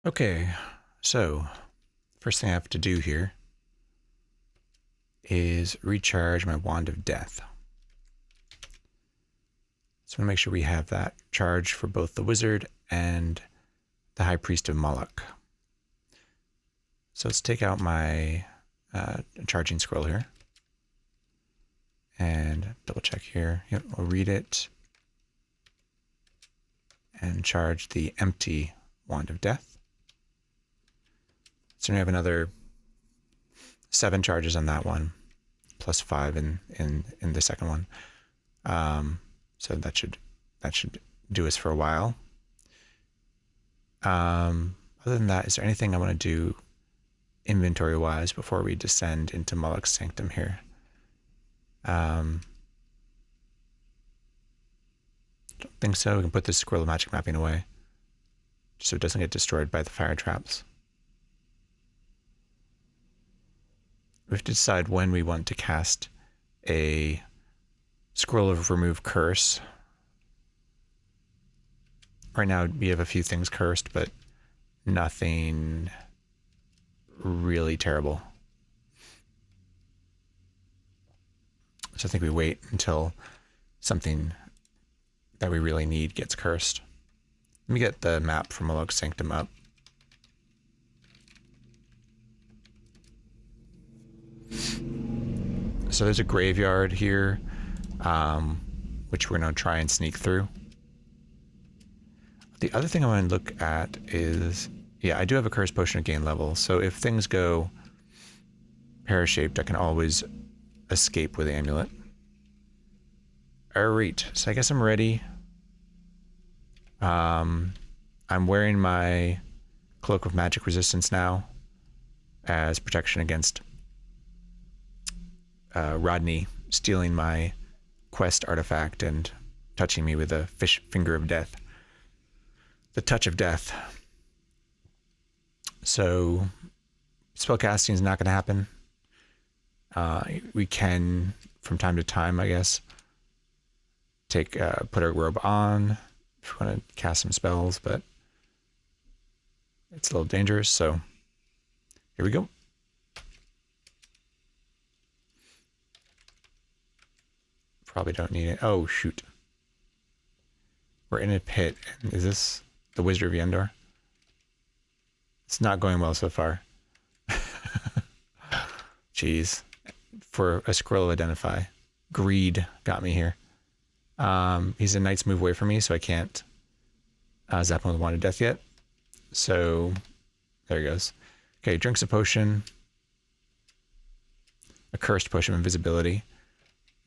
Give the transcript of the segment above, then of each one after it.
Okay, so first thing I have to do here is recharge my Wand of Death. So I'm going to make sure we have that charged for both the Wizard and the High Priest of Moloch. So let's take out my charging scroll here and double check here. Yep, we'll read it and charge the empty Wand of Death. So we have another 7 charges on that one, plus 5 in the second one. So that should do us for a while. Other than that, is there anything I want to do inventory-wise before we descend into Moloch's Sanctum here? Don't think so. We can put this Scroll of Magic Mapping away, just so it doesn't get destroyed by the fire traps. We have to decide when we want to cast a Scroll of Remove Curse. Right now we have a few things cursed, but nothing really terrible. So I think we wait until something that we really need gets cursed. Let me get the map from Moloch's Sanctum up. So there's a graveyard here, which we're going to try and sneak through. The other thing I want to look at is, yeah, I do have a Curse Potion to gain level, so if things go pear-shaped, I can always escape with the amulet. Alright, so I guess I'm ready. I'm wearing my Cloak of Magic Resistance now as protection against Rodney stealing my quest artifact and touching me with a finger of death. The touch of death. So spellcasting is not going to happen. We can, from time to time, I guess, put our robe on if we want to cast some spells, but it's a little dangerous. So here we go. Probably don't need it. Oh, shoot. We're in a pit. Is this the Wizard of Yendor? It's not going well so far. Jeez. For a Scroll of Identify. Greed got me here. He's a Knight's Move away from me, so I can't zap him with Wand of Death yet. So, there he goes. Okay, drinks a potion. A Cursed Potion of Invisibility.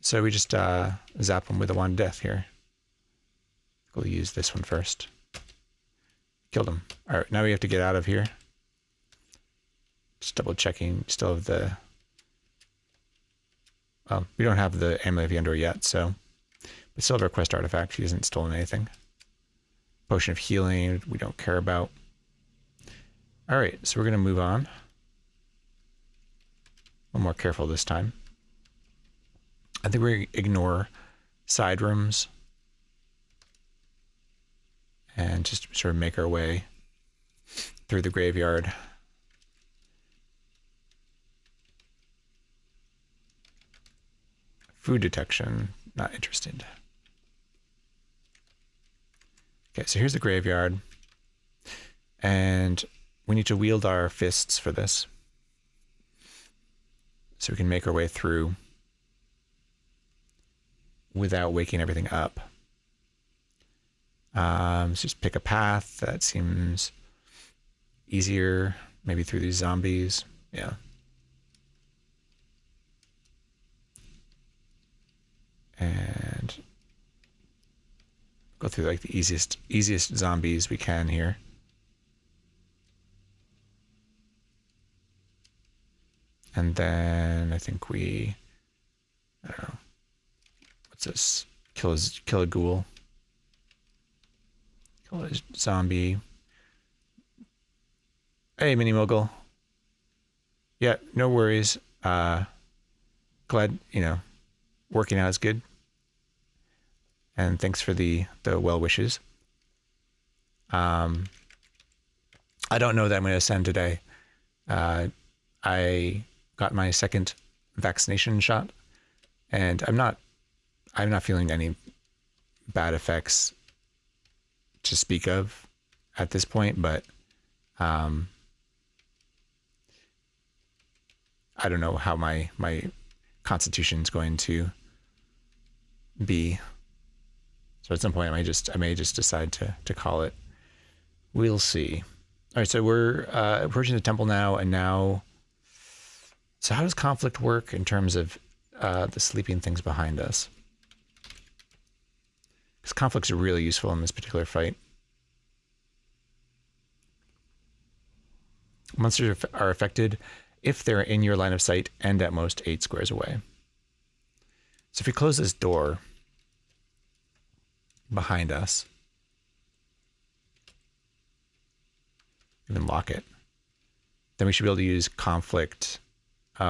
So we just zap him with a Wand of Death here. We'll use this one first. Killed him. Alright, now we have to get out of here. Just double checking. Still have the... Well, we don't have the Amulet of Yendor yet, so... We still have our quest artifact. He hasn't stolen anything. Potion of Healing, we don't care about. Alright, so we're going to move on. A little more careful this time. I think we ignore side rooms and just sort of make our way through the graveyard. Food detection, not interested. Okay, so here's the graveyard, and we need to wield our fists for this, so we can make our way through without waking everything up. So just pick a path that seems easier, maybe through these zombies. Yeah. And go through like the easiest zombies we can here. And then I think I don't know. What's this? Kill a ghoul. Kill a zombie. Hey, Mini Mogul. Yeah, no worries. Glad, working out is good. And thanks for the well wishes. I don't know that I'm going to ascend today. I got my second vaccination shot, and I'm not feeling any bad effects to speak of at this point, but I don't know how my constitution is going to be. So at some point I may just decide to call it. We'll see. All right, so we're approaching the temple now, and now. So how does conflict work in terms of the sleeping things behind us? Because conflicts are really useful in this particular fight. Monsters are affected if they're in your line of sight and at most 8 squares away. So if we close this door behind us, even lock it, then we should be able to use conflict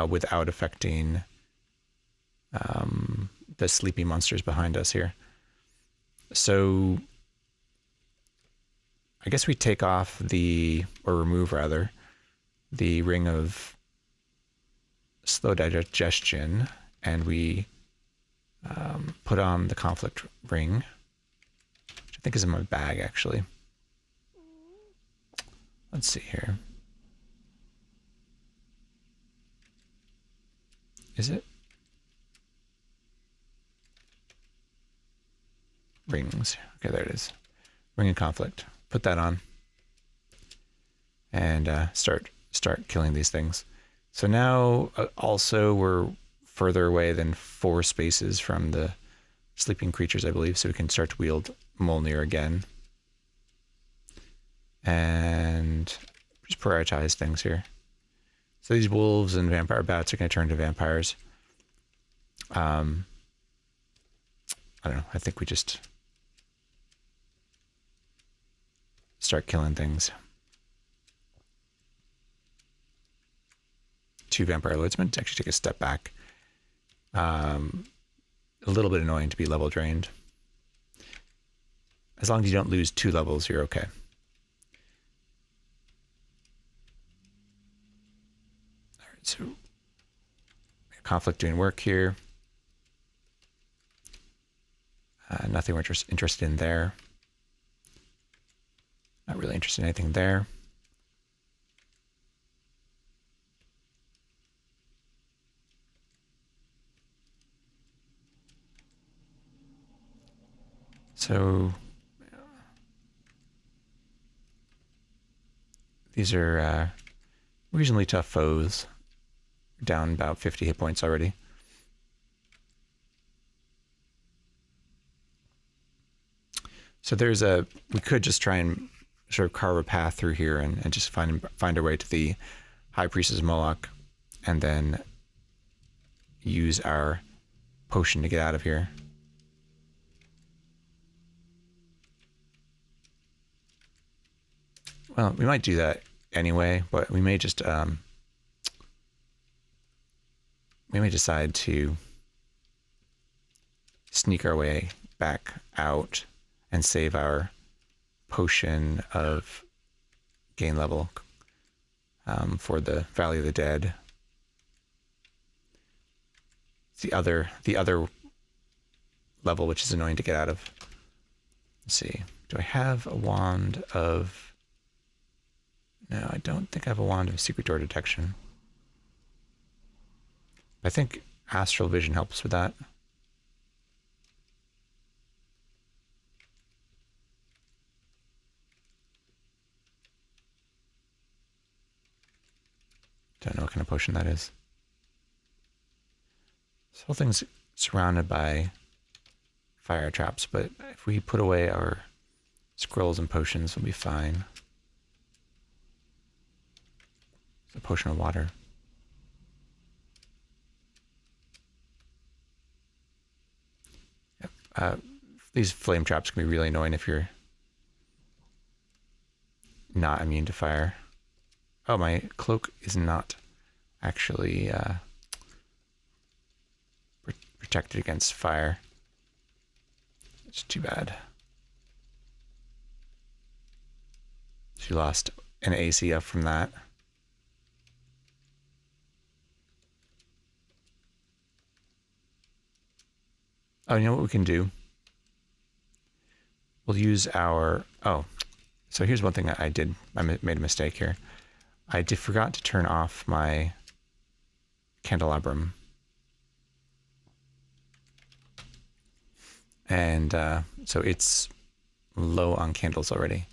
without affecting the sleepy monsters behind us here. So I guess we take off or remove rather, the ring of slow digestion, and we put on the conflict ring, which I think is in my bag actually. Let's see here. Is it? Rings. Okay, there it is. Ring of conflict. Put that on. And start killing these things. So now also we're further away than 4 spaces from the sleeping creatures, I believe, so we can start to wield Mjolnir again. And just prioritize things here. So these wolves and vampire bats are going to turn to vampires. I don't know. I think we just start killing things. 2 vampire lordsmen to actually take a step back. A little bit annoying to be level drained. As long as you don't lose 2 levels, you're okay. All right, so conflict doing work here. Nothing we're interested in there. Not really interested in anything there. So these are reasonably tough foes. Down about 50 hit points already. So we could just try and sort of carve a path through here and just find our way to the High Priestess Moloch, and then use our potion to get out of here. Well, we might do that anyway, but we may just we may decide to sneak our way back out and save our potion of gain level for the Valley of the Dead. It's the other level, which is annoying to get out of. Let's see. Do I have a wand of... No, I don't think I have a wand of secret door detection. I think astral vision helps with that. Don't know what kind of potion that is. This whole thing's surrounded by fire traps, but if we put away our scrolls and potions, we'll be fine. It's a potion of water. These flame traps can be really annoying if you're not immune to fire. Oh, my cloak is not actually protected against fire. It's too bad. She lost an AC up from that. Oh, you know what we can do? We'll use our... Oh, so here's one thing I did. I made a mistake here. I forgot to turn off my candelabrum. And so it's low on candles already.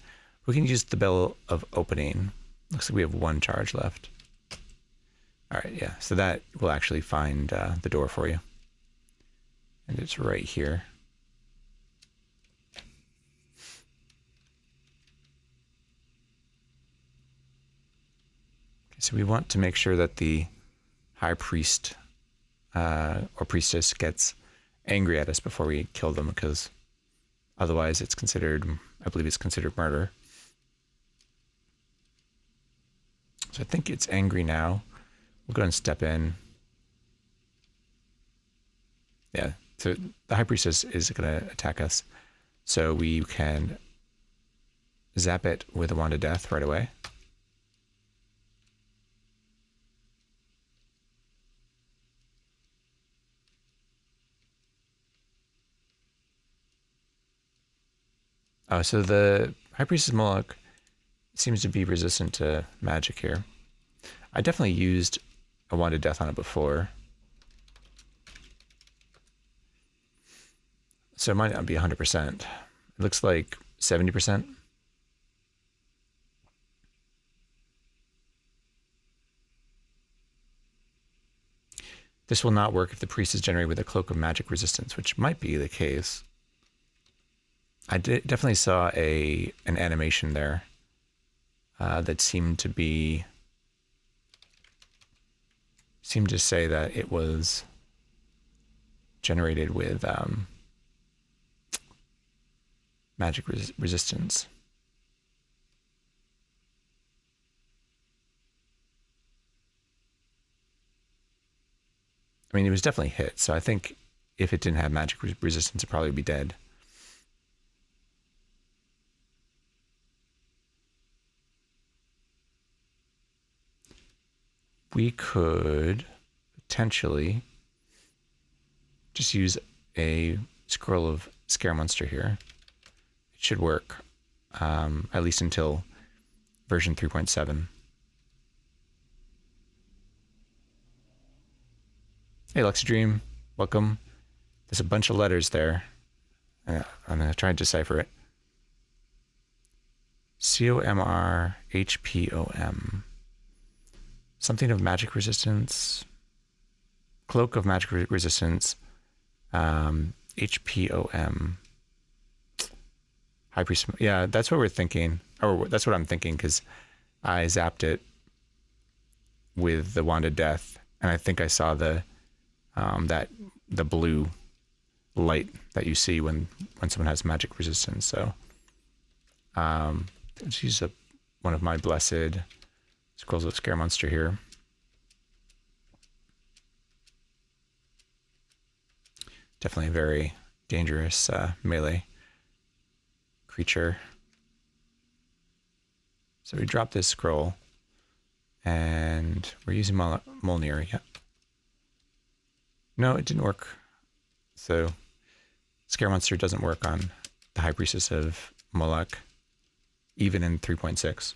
We can use the bell of opening. Looks like we have one charge left. All right, yeah. So that will actually find the door for you. And it's right here. Okay, so we want to make sure that the high priest or priestess gets angry at us before we kill them, because otherwise it's considered, I believe it's considered murder. So I think it's angry now. We'll go ahead and step in. Yeah, so the high priestess is going to attack us. So we can zap it with a wand of death right away. So the high priestess Moloch seems to be resistant to magic here. I definitely used a wand of death on it before. So it might not be 100%. It looks like 70%. This will not work if the priest is generated with a cloak of magic resistance, which might be the case. I definitely saw an animation there that seemed to say that it was generated with magic resistance. I mean, it was definitely hit, so I think if it didn't have magic resistance, it'd probably be dead. We could potentially just use a scroll of Scare Monster here. It should work, at least until version 3.7. Hey, Luxadream, welcome. There's a bunch of letters there. I'm going to try and decipher it. COMRHPOM. Something of magic resistance. Cloak of magic resistance. HPOM. High priest. Yeah, that's what we're thinking. Or that's what I'm thinking, because I zapped it with the wand of death, and I think I saw the blue light that you see when someone has magic resistance. So let's use one of my blessed scrolls of Scare Monster here. Definitely a very dangerous melee creature. So we drop this scroll, and we're using Molnir. Yep. No, it didn't work. So Scare Monster doesn't work on the High Priestess of Moloch, even in 3.6.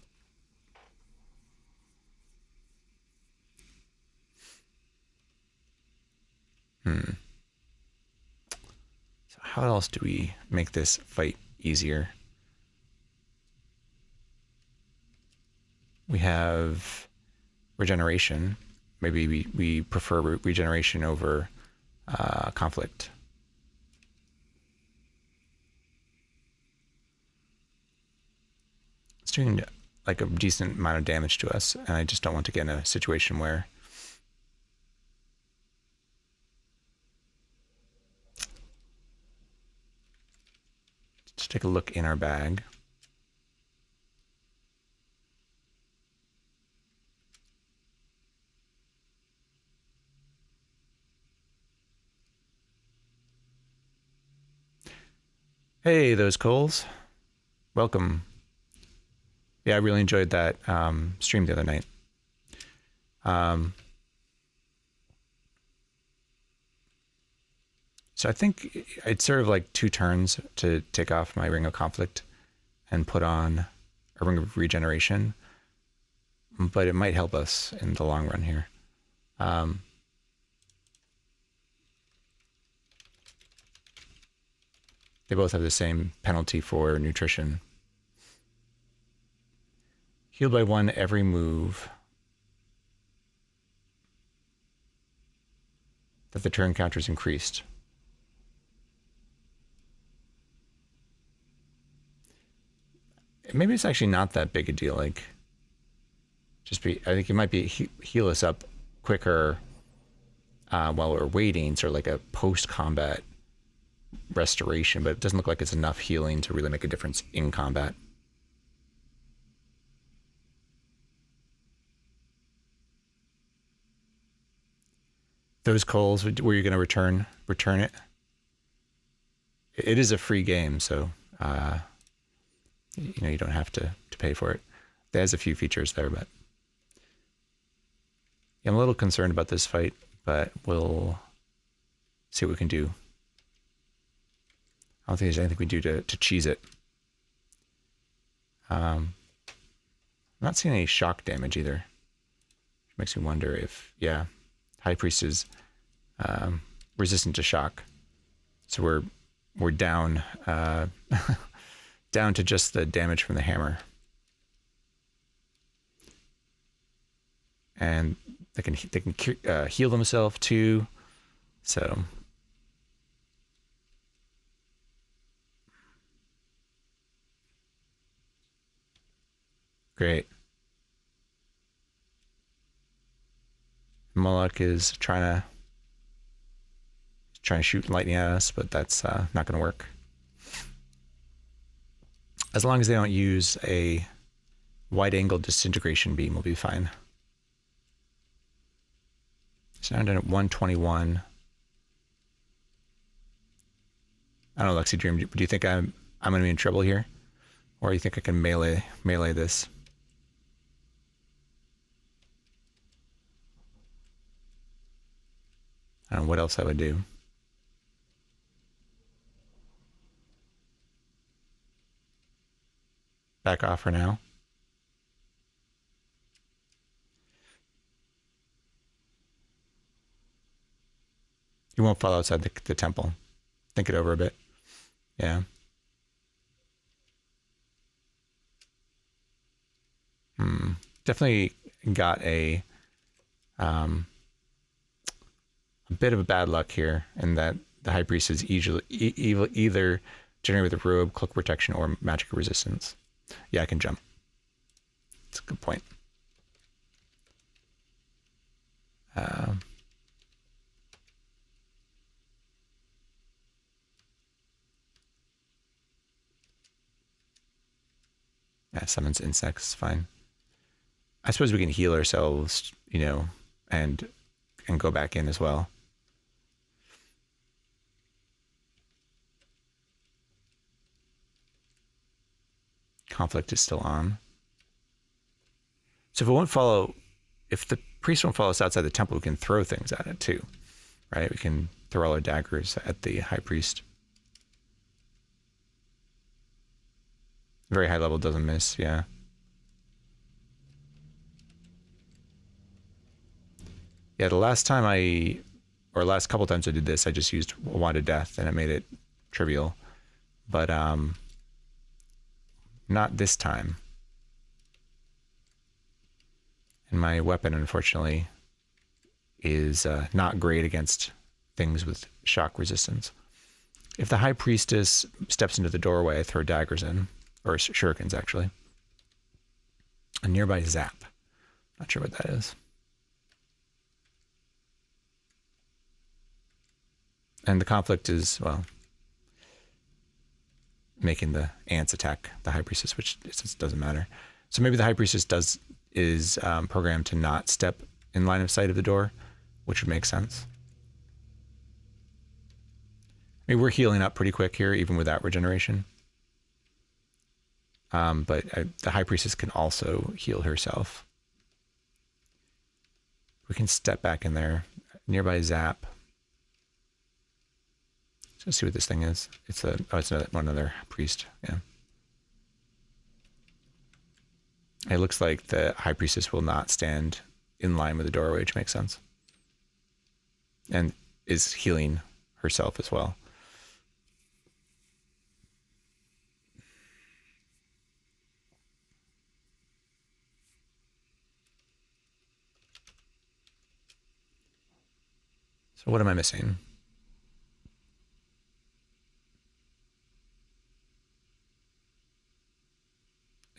So how else do we make this fight easier? We have regeneration. Maybe we prefer regeneration over conflict. It's doing like a decent amount of damage to us, and I just don't want to get in a situation where let's take a look in our bag. Hey, those Coles. Welcome. Yeah, I really enjoyed that stream the other night. So I think it's sort of like 2 turns to take off my Ring of Conflict and put on a Ring of Regeneration, but it might help us in the long run here. They both have the same penalty for nutrition. Healed by 1 every move that the turn counter is increased. Maybe it's actually not that big a deal. Like, I think it might be heal us up quicker while we're waiting, sort of like a post-combat restoration, but it doesn't look like it's enough healing to really make a difference in combat. Those coals, were you going to return it? It is a free game, so you don't have to pay for it. It has a few features there, but yeah, I'm a little concerned about this fight, but we'll see what we can do. I don't think there's anything we do to cheese it. I'm not seeing any shock damage either, which makes me wonder if, yeah, High Priest is resistant to shock, so we're down down to just the damage from the hammer, and they can heal themselves too. So great. Moloch is trying to shoot lightning at us, but that's not going to work. As long as they don't use a wide-angle disintegration beam, we'll be fine. So now I'm done at 121. I don't know, Lexi Dream, do you think I'm going to be in trouble here? Or do you think I can melee this? I don't know what else I would do. Back off for now. You won't fall outside the temple. Think it over a bit. Yeah. Definitely got a bit of a bad luck here in that the High Priest is either generated with a robe, cloak protection, or magic resistance. Yeah, I can jump. That's a good point. Yeah, summons insects, fine. I suppose we can heal ourselves, and go back in as well. Conflict is still on. So if the priest won't follow us outside the temple, we can throw things at it too, right? We can throw all our daggers at the High Priest. Very high level doesn't miss, yeah. Yeah, the last couple times I did this, I just used a Wand of Death and it made it trivial. But not this time. And my weapon, unfortunately, is not great against things with shock resistance. If the High Priestess steps into the doorway, I throw daggers in, or shurikens, actually. A nearby zap. Not sure what that is. And the conflict is, well, making the ants attack the High Priestess, which it doesn't matter. So maybe the High Priestess is programmed to not step in line of sight of the door, which would make sense. I mean, we're healing up pretty quick here, even without regeneration. But the High Priestess can also heal herself. We can step back in there. Nearby Zap. Let's see what this thing is. It's one other priest. Yeah. It looks like the High Priestess will not stand in line with the doorway, which makes sense. And is healing herself as well. So what am I missing?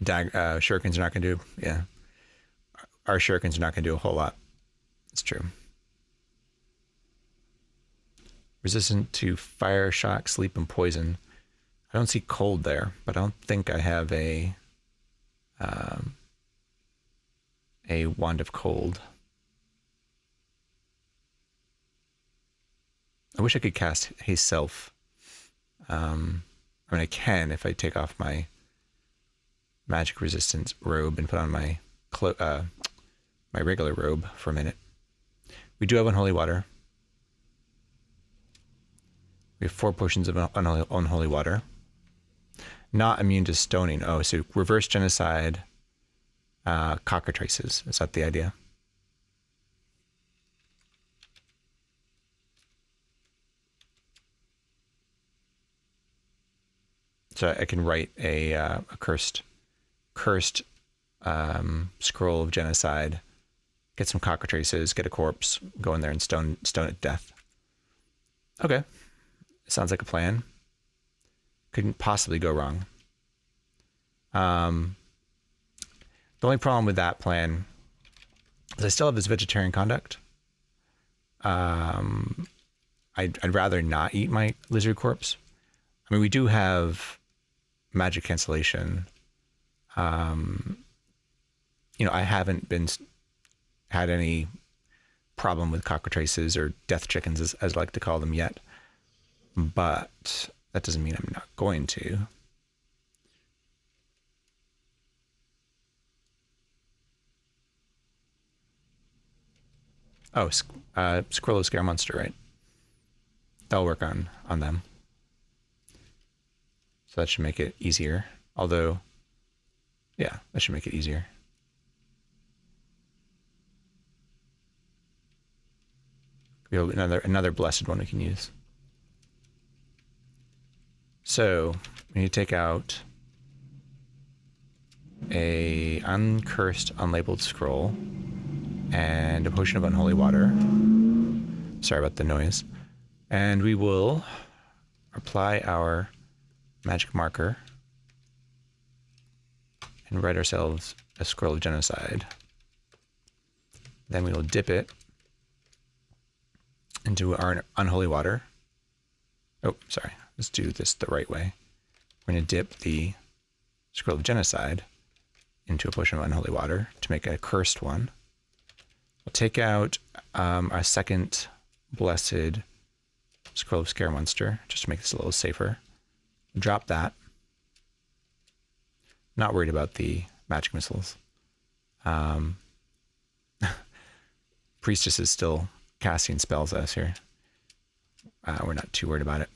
Shurikens are not going to do, yeah. Our shurikens are not going to do a whole lot. It's true. Resistant to fire, shock, sleep, and poison. I don't see cold there, but I don't think I have a wand of cold. I wish I could cast Haste Self. I mean, I can if I take off my magic resistance robe and put on my my regular robe for a minute. We do have Unholy Water. We have 4 potions of Unholy Water. Not immune to stoning. Oh, so reverse genocide, cockatrices. Is that the idea? So I can write a cursed scroll of genocide, get some cockatrices, get a corpse, go in there and stone it to death. Okay, sounds like a plan. Couldn't possibly go wrong. The only problem with that plan is I still have this vegetarian conduct. I'd rather not eat my lizard corpse. I mean, we do have magic cancellation. I haven't had any problem with cockatrices or death chickens, as I like to call them, yet. But that doesn't mean I'm not going to. Oh, Scroll of Scare Monster, right? That'll work on them. So that should make it easier. Although, yeah, that should make it easier. We have another blessed one we can use. So we need to take out a uncursed, unlabeled scroll and a potion of unholy water. Sorry about the noise. And we will apply our magic marker and write ourselves a scroll of genocide. Then we will dip it into our unholy water. Oh, sorry. Let's do this the right way. We're going to dip the scroll of genocide into a potion of unholy water to make a cursed one. We'll take out our second blessed scroll of scare monster just to make this a little safer. Drop that. Not worried about the magic missiles. Priestess is still casting spells at us here. We're not too worried about it.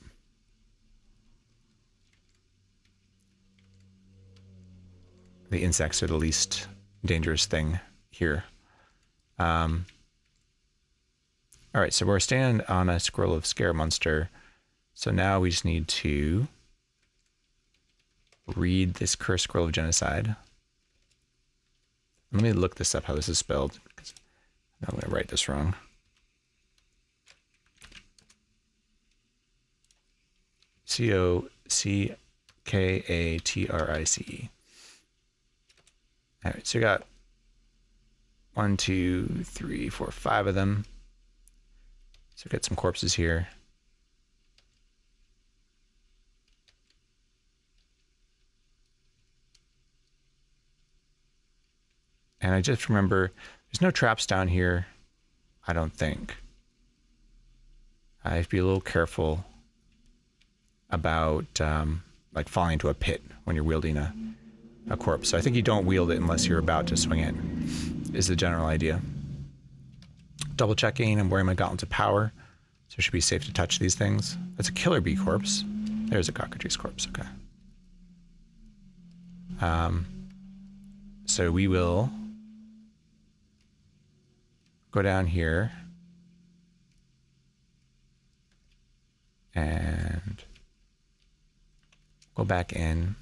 The insects are the least dangerous thing here. All right, so we're standing on a scroll of scare monster. So now we just need to read this cursed scroll of genocide. Let me look this up, how this is spelled, because I'm going to write this wrong. Cockatrice. All right, so we got 1, 2, 3, 4, 5 of them. So we got some corpses here. And I just remember there's no traps down here, I don't think. I have to be a little careful about like falling into a pit when you're wielding a corpse. So I think you don't wield it unless you're about to swing it, is the general idea. Double checking, I'm wearing my gauntlets of power, so it should be safe to touch these things. That's a killer bee corpse. There's a cockatrice corpse, okay. So we will go down here and go back in.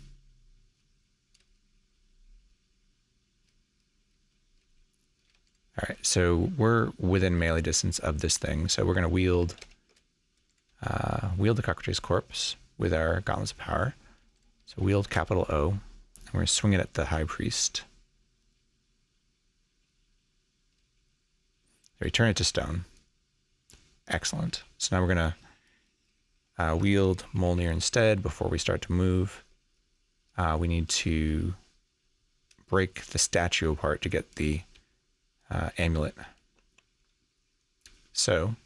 All right, so we're within melee distance of this thing, so we're going to wield the cockatrice corpse with our gauntlets of power. So wield capital O, and we're going to swing it at the high priest. Return it to stone. Excellent. So now we're going to wield Mjolnir instead before we start to move. We need to break the statue apart to get the amulet. So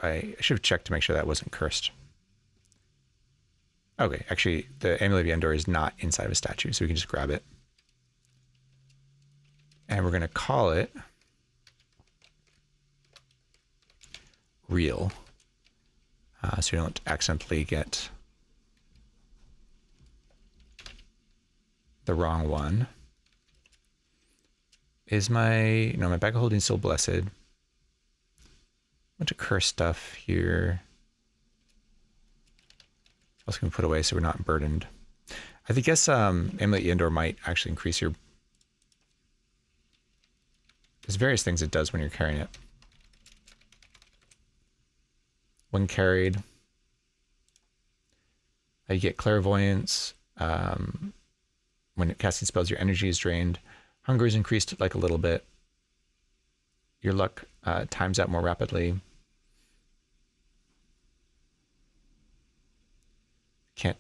I should have checked to make sure that wasn't cursed. Okay, actually, the amulet of Yendor is not inside of a statue, so we can just grab it. And we're going to call it real, so we don't accidentally get the wrong one. Is my bag of holding still blessed? Bunch of cursed stuff here. What else can we put away so we're not burdened? I guess Amulet Yendor might actually increase your... There's various things it does when you're carrying it. When carried, you get clairvoyance. When casting spells, your energy is drained. Hunger is increased like a little bit. Your luck times out more rapidly. You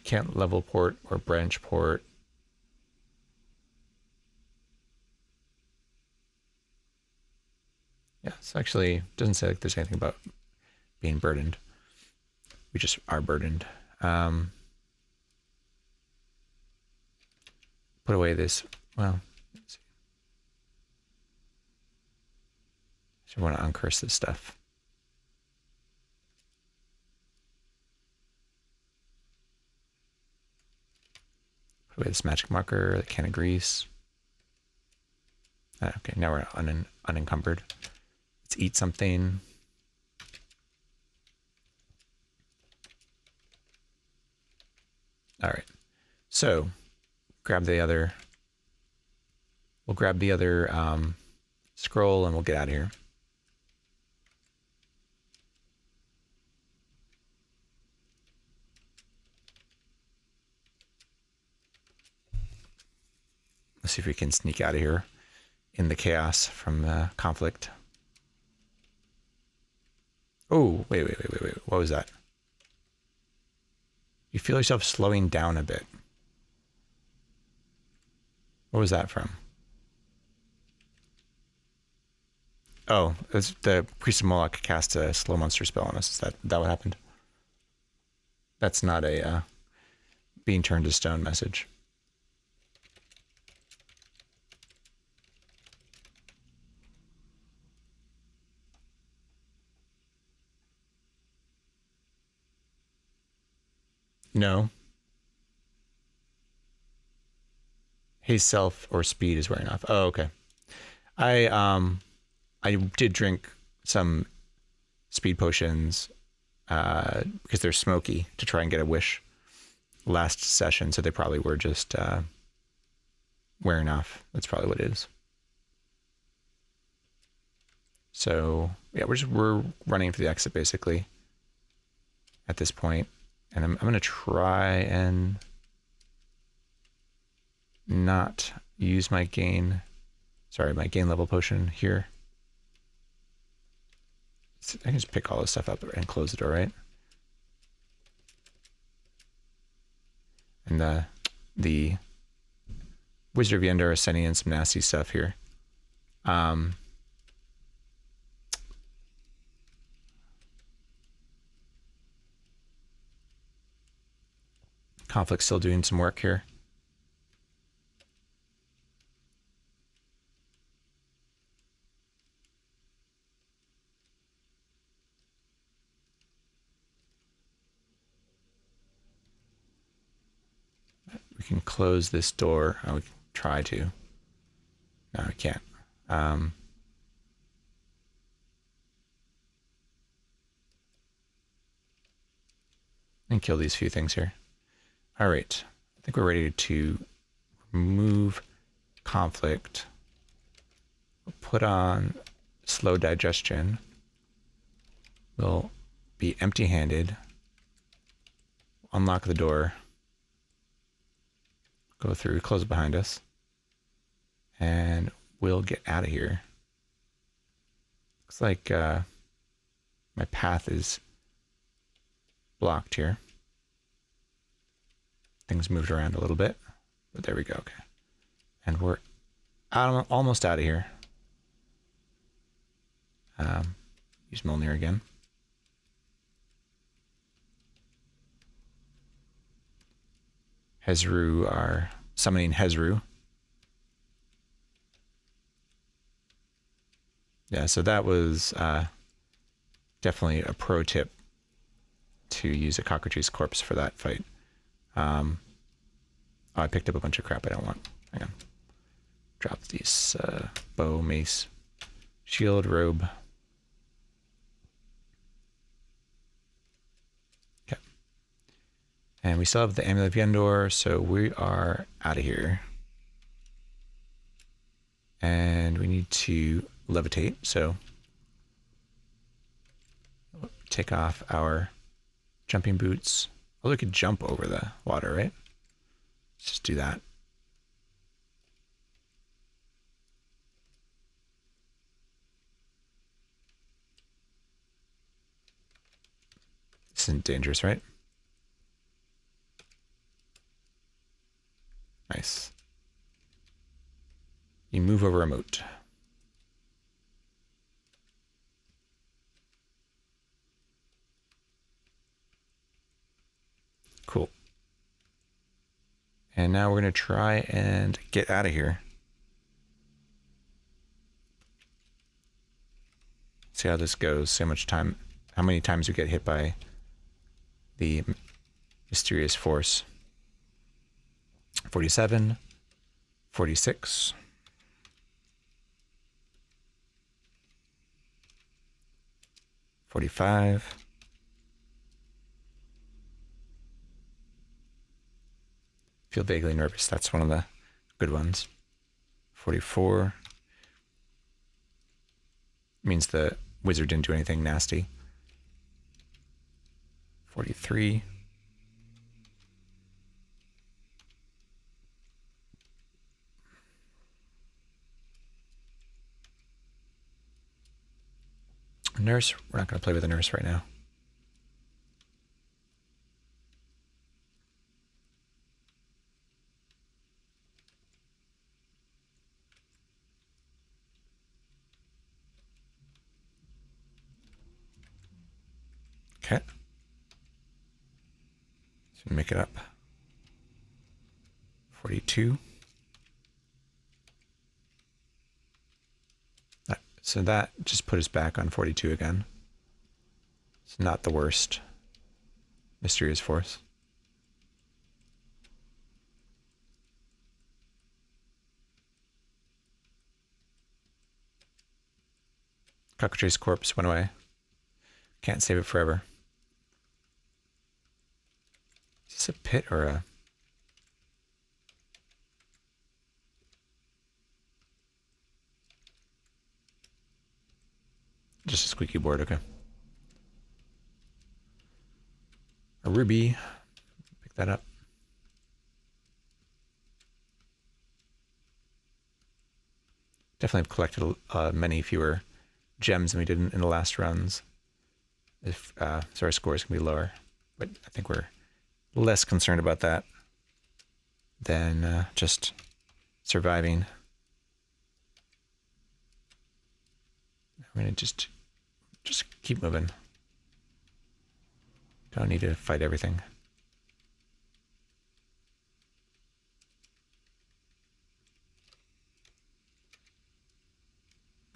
can't level port or branch port. Yeah, it's actually doesn't say like there's anything about being burdened. We just are burdened. Put away this. Well, let's see. So I want to uncurse this stuff. Put away this magic marker, the can of grease. Okay, now we're unencumbered. Let's eat something. All right. So grab the other. We'll grab the other scroll and we'll get out of here. Let's see if we can sneak out of here in the chaos from the conflict. Oh, wait. What was that? You feel yourself slowing down a bit. What was that from? Oh, it's the Priest of Moloch cast a slow monster spell on us. Is that what happened? That's not a being turned to stone message. No. His self or speed is wearing off. Oh, okay. I did drink some speed potions because they're smoky to try and get a wish last session, so they probably were just wearing off. That's probably what it is. So yeah, we're running for the exit basically at this point. And I'm going to try and not use my gain level potion here. I can just pick all this stuff up and close the door, right? And the Wizard of Yendor is sending in some nasty stuff here. Conflict's still doing some work here. We can close this door. Oh, we can try to. No, we can't. And kill these few things here. All right. I think we're ready to remove conflict. We'll put on slow digestion. We'll be empty-handed. Unlock the door. Go through, close it behind us. And we'll get out of here. Looks like my path is blocked here. Things moved around a little bit, but there we go. Okay. And we're almost out of here. Use Mjolnir again. Hezru are summoning Hezru. Yeah, so that was definitely a pro tip to use a cockatrice corpse for that fight. Oh, I picked up a bunch of crap I don't want. Hang on. Drop these bow, mace, shield, robe. Okay. And we still have the Amulet of Yendor, so we are out of here. And we need to levitate, so take off our jumping boots. Oh, we could jump over the water, right? Let's just do that. This isn't dangerous, right? Nice. You move over a moat. Cool. And now we're going to try and get out of here. See how this goes. See how many times we get hit by the mysterious force. 47, 46. 45. Feel vaguely nervous. That's one of the good ones. 44. Means the wizard didn't do anything nasty. 43. Nurse, we're not going to play with the nurse right now. Okay. So make it up. 42. So that just put us back on 42 again. It's not the worst. Mysterious force. Cockatrice corpse went away. Can't save it forever. Is this a pit or a... Just a squeaky board, okay. A ruby. Pick that up. Definitely have collected many fewer gems than we did in the last runs. If so our scores can be lower. But I think we're less concerned about that than just surviving. We're gonna just keep moving. Don't need to fight everything.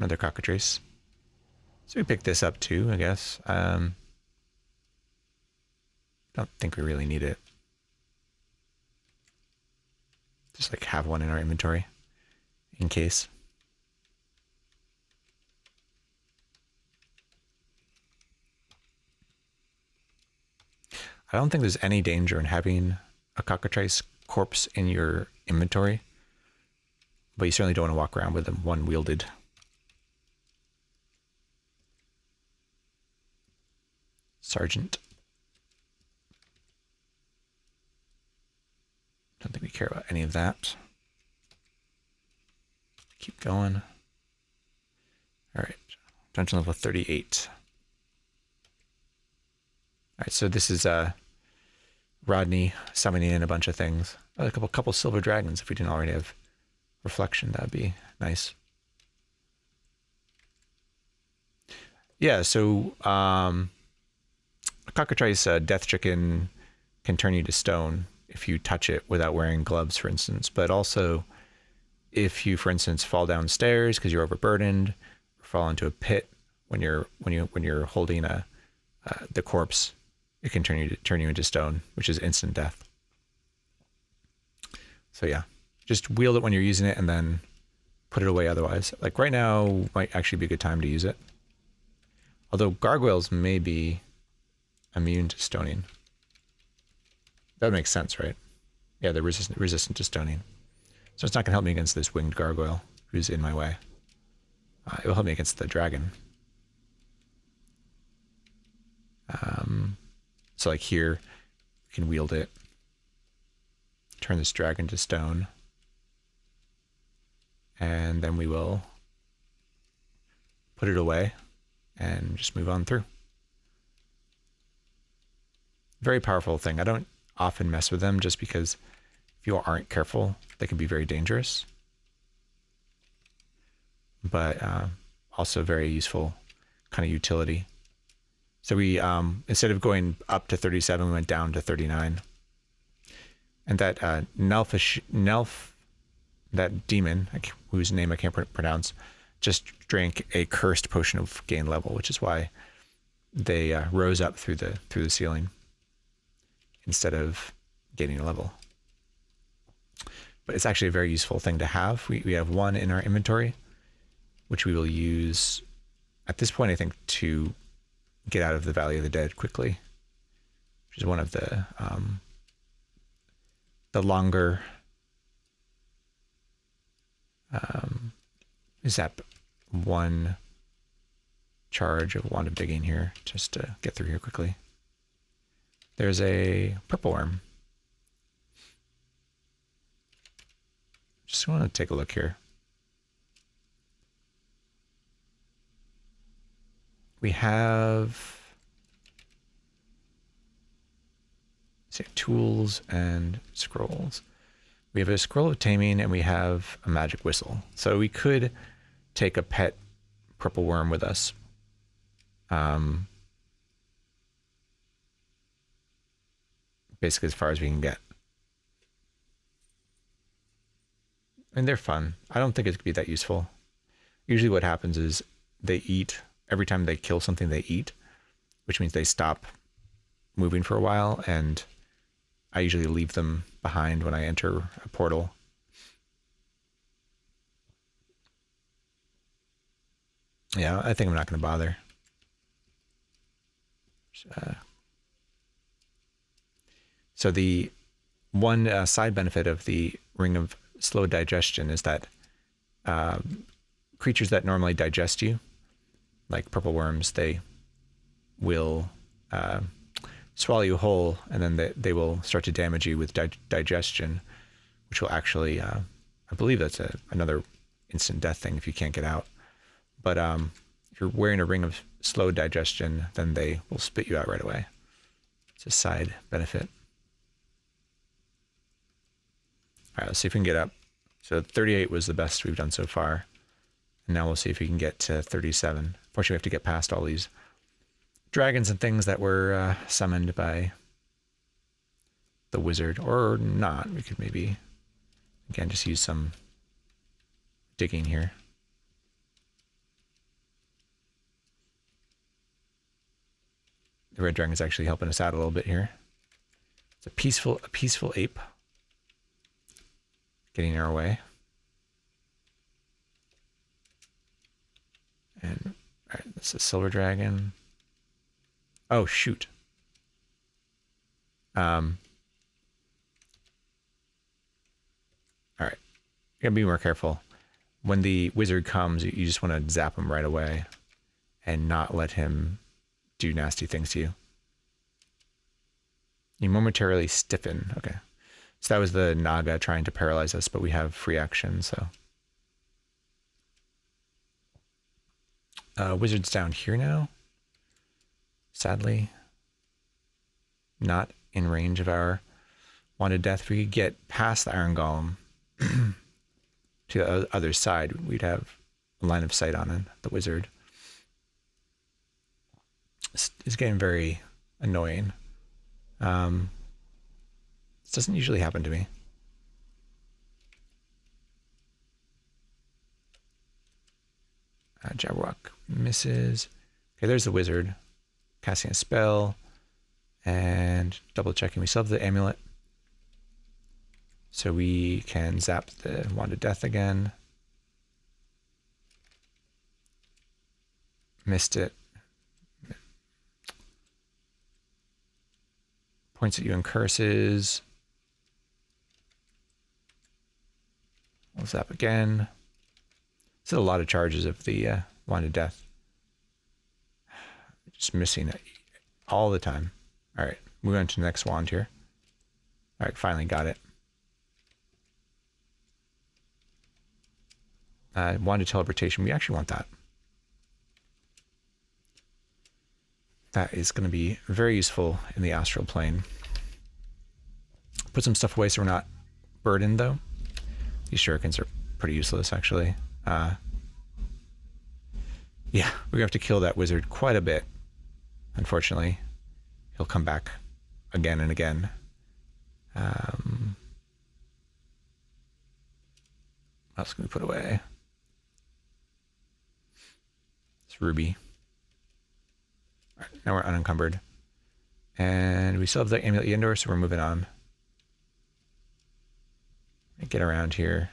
Another cockatrice. So we pick this up too, I guess. Don't think we really need it. Just like have one in our inventory in case. I don't think there's any danger in having a cockatrice corpse in your inventory, but you certainly don't want to walk around with them one wielded. Sergeant. Don't think we care about any of that. Keep going. All right, dungeon level 38. All right, so this is Rodney summoning in a bunch of things. A couple silver dragons. If we didn't already have reflection, that'd be nice. Yeah, so a cockatrice death chicken can turn you to stone if you touch it without wearing gloves, for instance. But also, if you, for instance, fall downstairs because you're overburdened, or fall into a pit when you're holding the corpse, it can turn you into stone, which is instant death. So yeah, just wield it when you're using it and then put it away otherwise. Like right now might actually be a good time to use it. Although gargoyles may be immune to stoning. That makes sense, right? Yeah, they're resistant to stoning. So it's not going to help me against this winged gargoyle who's in my way. It will help me against the dragon. So like here, we can wield it. Turn this dragon to stone. And then we will put it away and just move on through. Very powerful thing. I don't often mess with them just because if you aren't careful, they can be very dangerous. But also very useful kind of utility. So we, instead of going up to 37, we went down to 39. And that that demon, whose name I can't pronounce, just drank a cursed potion of gain level, which is why they rose up through the ceiling instead of gaining a level. But it's actually a very useful thing to have. We have one in our inventory, which we will use at this point, I think, to get out of the Valley of the Dead quickly, which is one of the longer zap one charge of Wand of Digging here, just to get through here quickly. There's a purple worm. Just want to take a look here. We have tools and scrolls. We have a scroll of taming and we have a magic whistle. So we could take a pet purple worm with us. Basically as far as we can get. And they're fun. I don't think it could be that useful. Usually what happens is they eat. Every time they kill something, they eat, which means they stop moving for a while, and I usually leave them behind when I enter a portal. Yeah, I think I'm not going to bother. So the one side benefit of the Ring of Slow Digestion is that creatures that normally digest you, like purple worms, they will swallow you whole, and then they will start to damage you with digestion, which will actually, I believe that's another instant death thing if you can't get out. But if you're wearing a Ring of Slow Digestion, then they will spit you out right away. It's a side benefit. All right, let's see if we can get up. So 38 was the best we've done so far. And now we'll see if we can get to 37. Fortunately, we have to get past all these dragons and things that were summoned by the wizard, or not. We could maybe, again, just use some digging here. The red dragon is actually helping us out a little bit here. It's a peaceful ape getting in our way. And all right, this is silver dragon. Oh shoot. All right, you gotta be more careful. When the wizard comes, you just want to zap him right away and not let him do nasty things to you. You momentarily stiffen. Okay. So that was the Naga trying to paralyze us, but we have free action, so. Wizard's down here now. Sadly. Not in range of our wanted death. If we could get past the Iron Golem to the other side, we'd have a line of sight on it, the wizard. It's getting very annoying. This doesn't usually happen to me. Jabberwock misses. Okay, there's the wizard. Casting a spell. And double checking. We still have the amulet. So we can zap the Wand of Death again. Missed it. Points at you in curses. We'll zap again. This is a lot of charges of the Wand of Death. Just missing it all the time. All right, move on to the next wand here. All right, finally got it. Wand of Teleportation. We actually want that. That is going to be very useful in the astral plane. Put some stuff away so we're not burdened, though. These shurikens are pretty useless, actually. Yeah, we're going to have to kill that wizard quite a bit, unfortunately. He'll come back again and again. What else can we put away? It's ruby. All right, now we're unencumbered. And we still have the Amulet Yendor, so we're moving on. Get around here.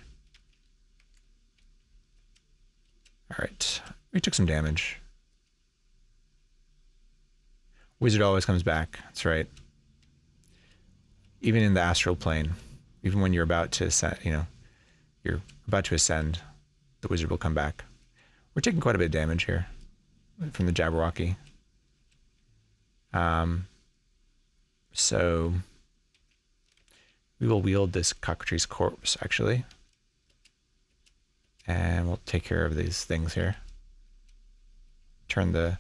All right, we took some damage. Wizard always comes back. That's right. Even in the astral plane, even when you're about to ascend, you're about to ascend, the wizard will come back. We're taking quite a bit of damage here from the Jabberwocky. So we will wield this cockatrice corpse, actually. And we'll take care of these things here. Turn the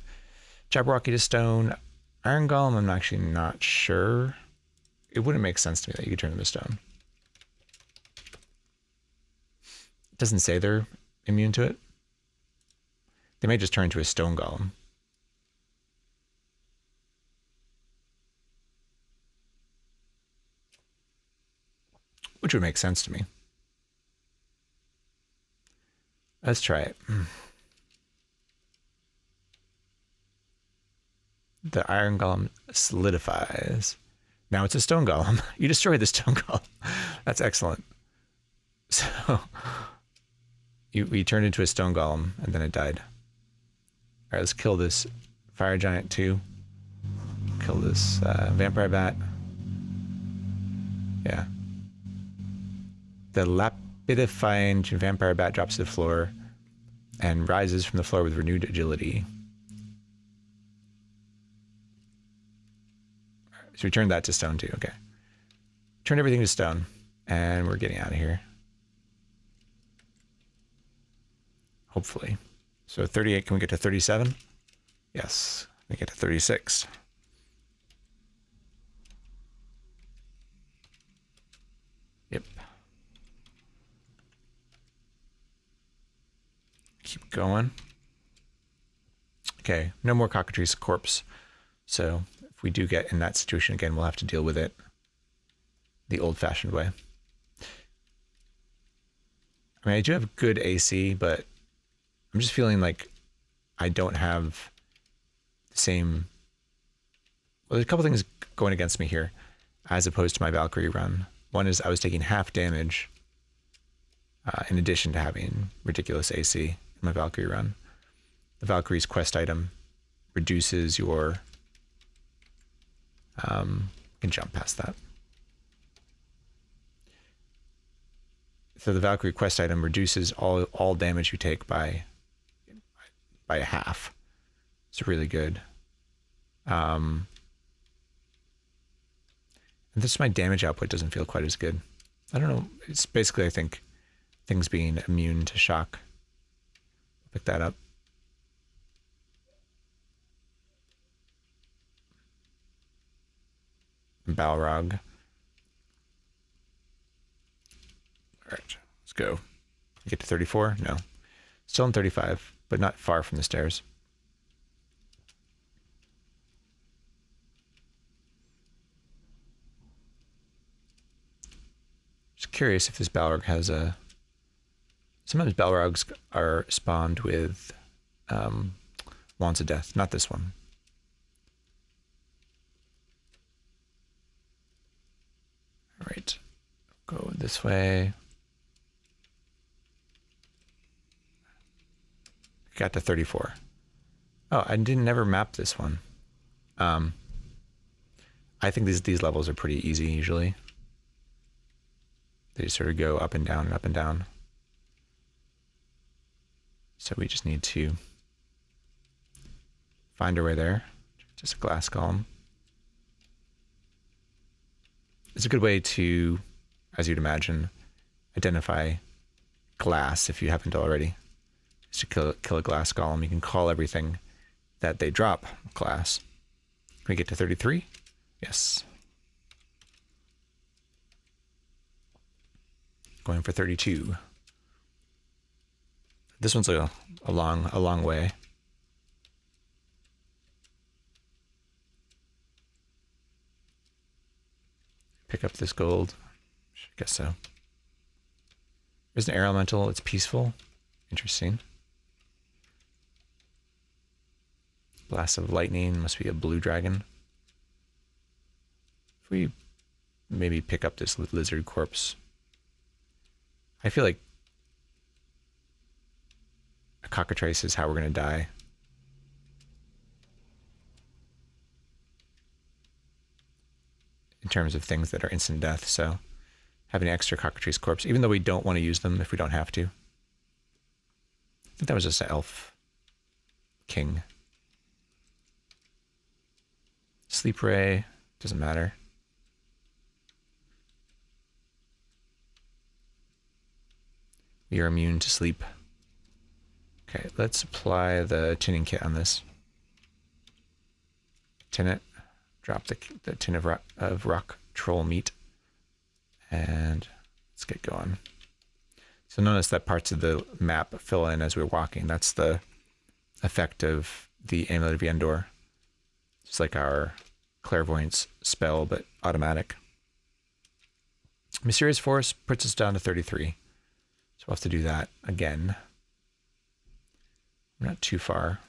Jabberwocky to stone. Iron Golem, I'm actually not sure. It wouldn't make sense to me that you could turn them to stone. It doesn't say they're immune to it. They may just turn into a stone golem. Which would make sense to me. Let's try it. The Iron Golem solidifies. Now it's a stone golem. You destroyed the stone golem. That's excellent. So we turned into a stone golem and then it died. All right, let's kill this fire giant too. Kill this vampire bat. Yeah. The lapidifying vampire bat drops to the floor and rises from the floor with renewed agility. So we turned that to stone too. Okay. Turned everything to stone and we're getting out of here. Hopefully. So 38, can we get to 37? Yes, we get to 36. Yep. Keep going. Okay, no more cockatrice corpse. So if we do get in that situation again, we'll have to deal with it the old-fashioned way. I mean, I do have good AC, but I'm just feeling like I don't have the same Well, there's a couple things going against me here, as opposed to my Valkyrie run. One is I was taking half damage, in addition to having ridiculous AC in my Valkyrie run. The Valkyrie's quest item reduces your... can jump past that. So the Valkyrie quest item reduces all damage you take by a half. It's really good. And this, my damage output doesn't feel quite as good. I don't know. It's basically, I think, things being immune to shock. Pick that up. Balrog. All right, let's go. Get to 34? No. Still in 35, but not far from the stairs. Just curious if this Balrog has a... Sometimes Balrogs are spawned with Wands of Death. Not this one. All right. Go this way. Got to 34. Oh, I didn't never map this one. I think these levels are pretty easy usually. They sort of go up and down and up and down. So we just need to find our way there. Just a glass column. It's a good way to, as you'd imagine, identify glass if you haven't already. Is to kill a glass golem. You can call everything that they drop glass. Can we get to 33? Yes. Going for 32. This one's a long way. Pick up this gold. I guess so. There's an air elemental. It's peaceful. Interesting. Blast of lightning. Must be a blue dragon. If we maybe pick up this lizard corpse. I feel like a cockatrice is how we're going to die. In terms of things that are instant death, so having an extra cockatrice corpse, even though we don't want to use them if we don't have to. I think that was just an elf king. Sleep ray, doesn't matter. We are immune to sleep. Okay, let's apply the tinning kit on this. Tin it. Drop the tin of rock troll meat. And let's get going. So notice that parts of the map fill in as we're walking. That's the effect of the Amulet of Yendor. It's like our clairvoyance spell, but automatic. Mysterious Force puts us down to 33. So we'll have to do that again. We're not too far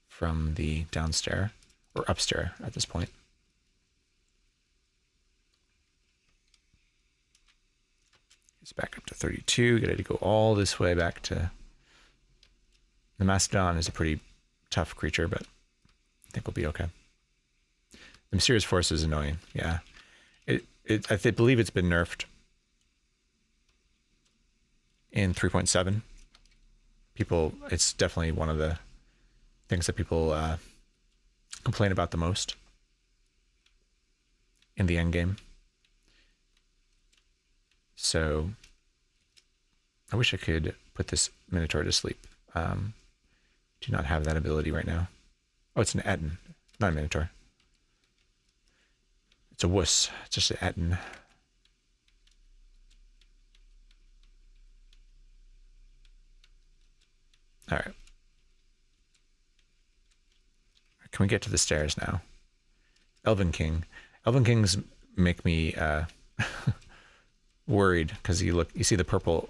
from the downstairs, or upstairs at this point. It's back up to 32. Get it to go all this way back to... The Mastodon is a pretty tough creature, but I think we'll be okay. The Mysterious Force is annoying, yeah. I believe it's been nerfed in 3.7. People, it's definitely one of the things that people complain about the most in the end game. So I wish I could put this Minotaur to sleep. Do not have that ability right now. Oh, it's an Etten, not a Minotaur. It's a wuss. It's just an Etten. All right. Can we get to the stairs now? Elven King. Elven Kings make me worried because you see the purple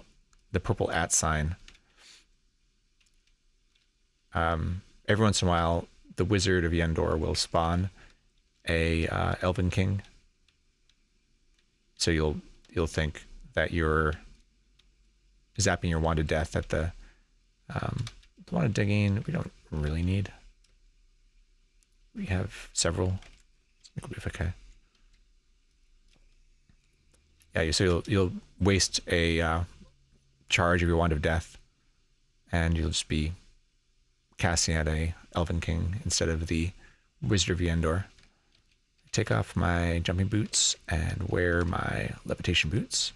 @ sign. Every once in a while, the Wizard of Yendor will spawn a Elven King. So you'll think that you're zapping your Wand of Death at the Wand of Digging. We don't really need. We have several. I think we'll be okay. Yeah, so you'll waste a charge of your Wand of Death, and you'll just be casting at a Elven King instead of the Wizard of Yendor. Take off my jumping boots and wear my levitation boots.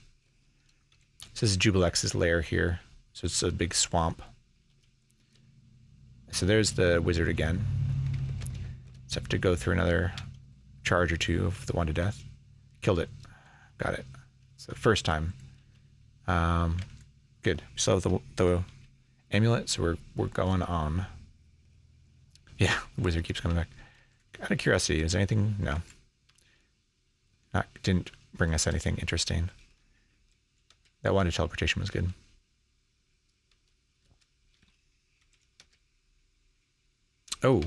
This is Jubilex's lair here, so it's a big swamp. So there's the wizard again. So I have to go through another charge or two of the Wand of Death. Killed it. Got it. So first time. Good. We still have the amulet, so we're going on. Yeah, the wizard keeps coming back. Out of curiosity, is there anything? No. Didn't bring us anything interesting. That Wand of Teleportation was good. Oh,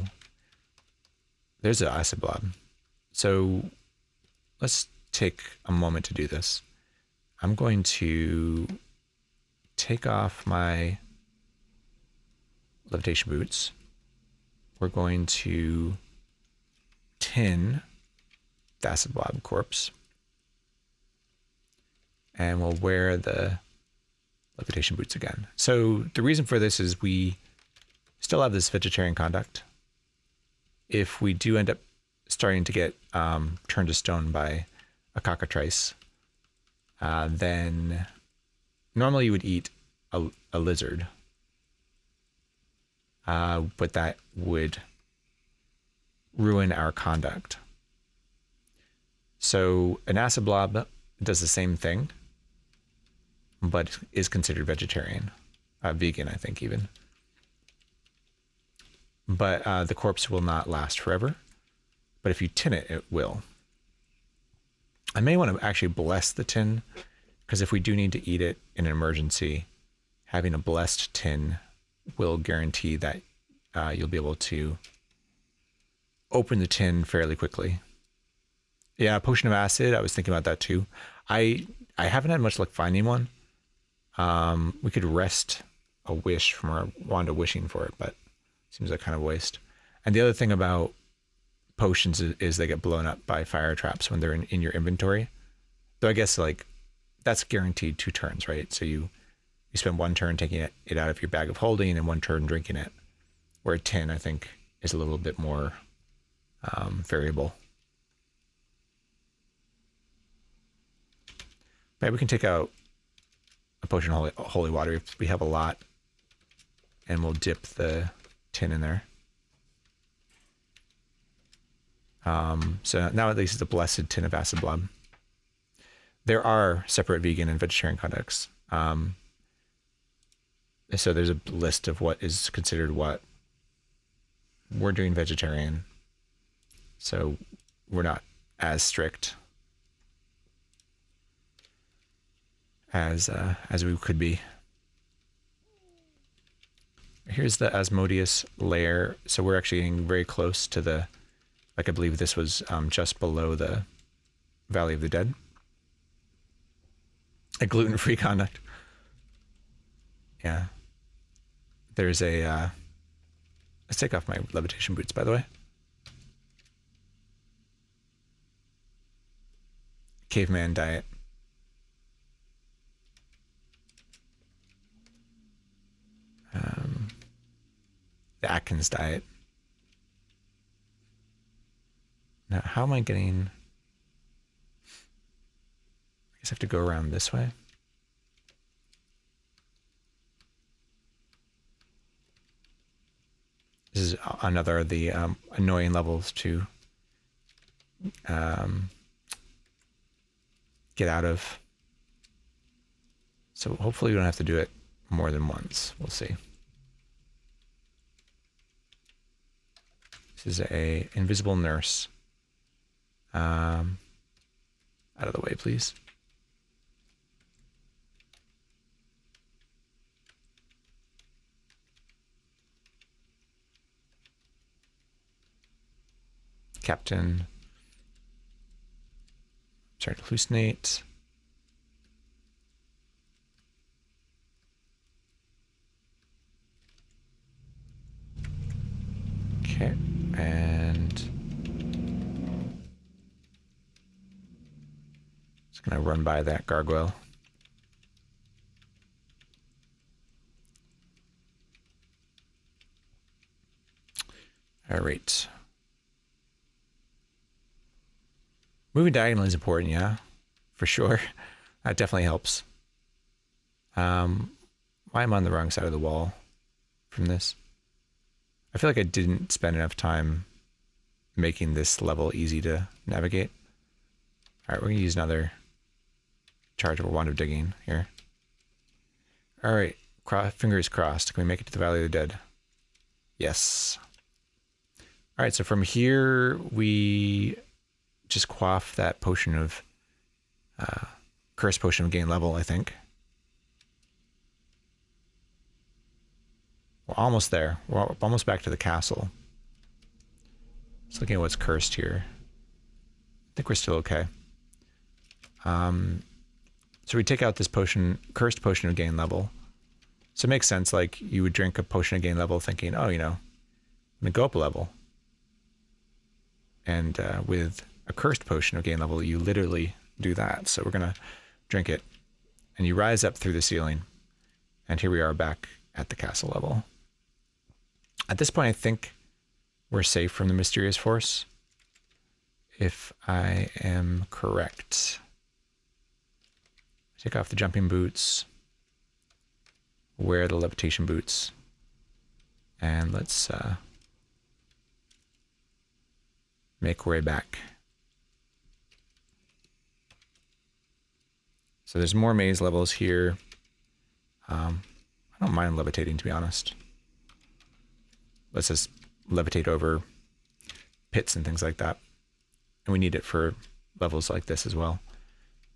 there's an acid blob. So let's take a moment to do this. I'm going to take off my levitation boots. We're going to tin the acid blob corpse. And we'll wear the levitation boots again. So the reason for this is we still have this vegetarian conduct. If we do end up starting to get turned to stone by a cockatrice, then normally you would eat a lizard, but that would ruin our conduct. So an acid blob does the same thing, but is considered vegetarian, vegan, I think even. But the corpse will not last forever. But if you tin it, it will. I may want to actually bless the tin, because if we do need to eat it in an emergency, having a blessed tin will guarantee that you'll be able to open the tin fairly quickly. Yeah, potion of acid. I was thinking about that too. I haven't had much luck finding one. We could wrest a wish from our wand of wishing for it, but seems like kind of a waste. And the other thing about potions is they get blown up by fire traps when they're in your inventory. So I guess like that's guaranteed 2 turns, right? So you spend 1 turn taking it out of your bag of holding and 1 turn drinking it. Where a tin, I think, is a little bit more variable. Maybe we can take out a potion of holy water if we have a lot, and we'll dip the tin in there. So now at least it's a blessed tin of acid blob. There are separate vegan and vegetarian conducts. So there's a list of what is considered what. We're doing vegetarian, so we're not as strict as we could be. Here's the Asmodeus layer. So we're actually getting very close to the, like I believe this was just below the Valley of the Dead. A gluten-free conduct. Yeah. There's a, let's take off my levitation boots, by the way. Caveman diet. The Atkins diet. Now, how am I getting... I guess I have to go around this way. This is another of the annoying levels to get out of. So hopefully we don't have to do it more than once. We'll see. This is a invisible nurse. Out of the way, please. Captain Start to hallucinate. Okay, and just gonna run by that gargoyle. All right. Moving diagonally is important, yeah, for sure. That definitely helps. Why am I on the wrong side of the wall from this? I feel like I didn't spend enough time making this level easy to navigate. All right, we're gonna use another charge of a wand of digging here. All right, fingers crossed. Can we make it to the Valley of the Dead? Yes. All right, so from here, we just quaff that potion of, curse potion of gain level, I think. We're almost there. We're almost back to the castle. Just looking at what's cursed here. I think we're still okay. So we take out this potion, cursed potion of gain level. So it makes sense, like you would drink a potion of gain level thinking, oh, you know, I'm gonna go up a level. And with a cursed potion of gain level, you literally do that. So we're gonna drink it, and you rise up through the ceiling. And here we are back at the castle level. At this point, I think we're safe from the mysterious force, if I am correct. Take off the jumping boots, wear the levitation boots, and let's make our way back. So there's more maze levels here. I don't mind levitating, to be honest. Let's just levitate over pits and things like that. And we need it for levels like this as well.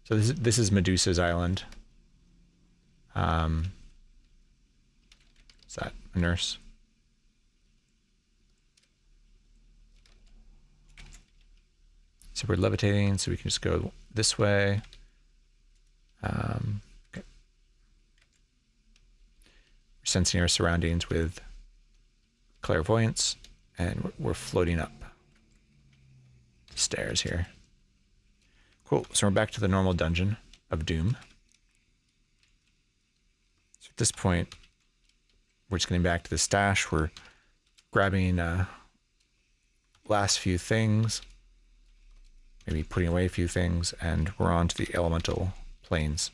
So this is Medusa's island. Is that a nurse? So we're levitating, so we can just go this way. Okay. We're sensing our surroundings with clairvoyance, and we're floating up the stairs here. Cool, so we're back to the normal dungeon of doom. So at this point, we're just getting back to the stash. We're grabbing last few things, maybe putting away a few things, and we're on to the elemental planes.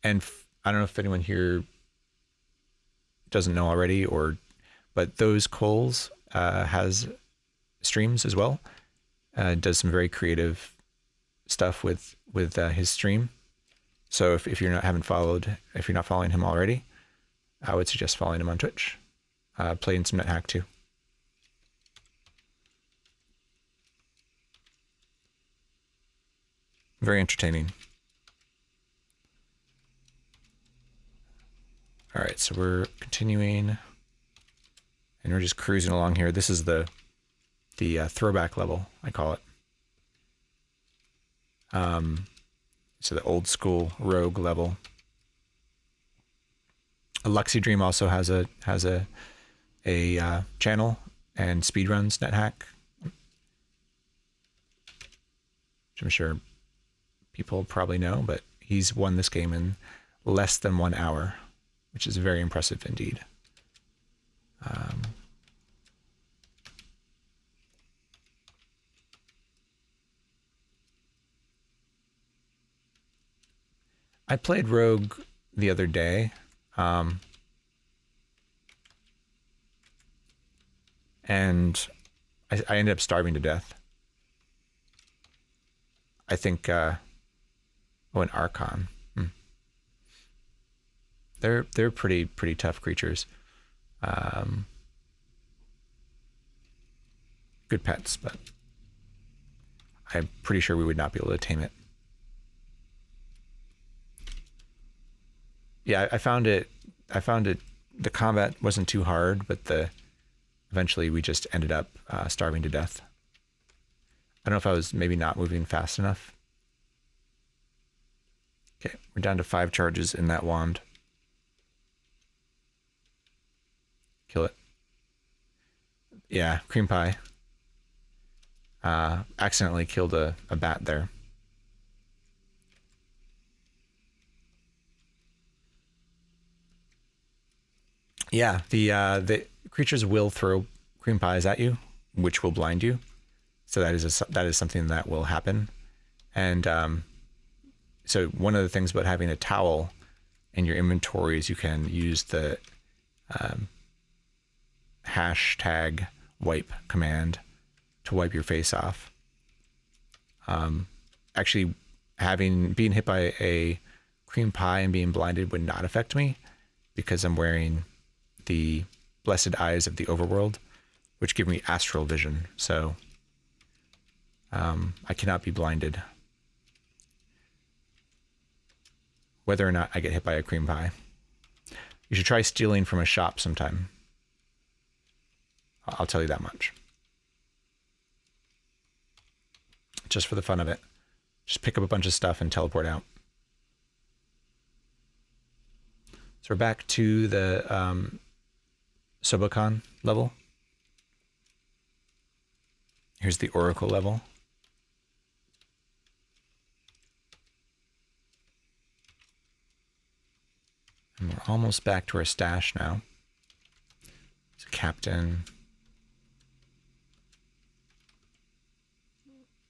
And I don't know if anyone here doesn't know already, but those Coles has streams as well. Does some very creative stuff with his stream. So if you're not following him already, I would suggest following him on Twitch. Playing some Nethack too. Very entertaining. All right, so we're continuing, and we're just cruising along here. This is the throwback level, I call it. So the old school rogue level. Luxy Dream also has a channel and speedruns Nethack, which I'm sure people probably know, but he's won this game in less than 1 hour, which is very impressive indeed. I played Rogue the other day, and I ended up starving to death. I think, an Archon. They're pretty tough creatures. Good pets, but I'm pretty sure we would not be able to tame it. Yeah, I found it. The combat wasn't too hard, but the eventually we just ended up starving to death. I don't know if I was maybe not moving fast enough. Okay, we're down to 5 charges in that wand. Kill it. Yeah, cream pie. Accidentally killed a bat there. Yeah, the creatures will throw cream pies at you, which will blind you. So that is something that will happen. And so one of the things about having a towel in your inventory is you can use the hashtag wipe command to wipe your face off. Actually, being hit by a cream pie and being blinded would not affect me because I'm wearing the blessed eyes of the overworld, which give me astral vision. So I cannot be blinded, whether or not I get hit by a cream pie. You should try stealing from a shop sometime. I'll tell you that much. Just for the fun of it. Just pick up a bunch of stuff and teleport out. So we're back to the Sobocon level. Here's the Oracle level. And we're almost back to our stash now. So Captain.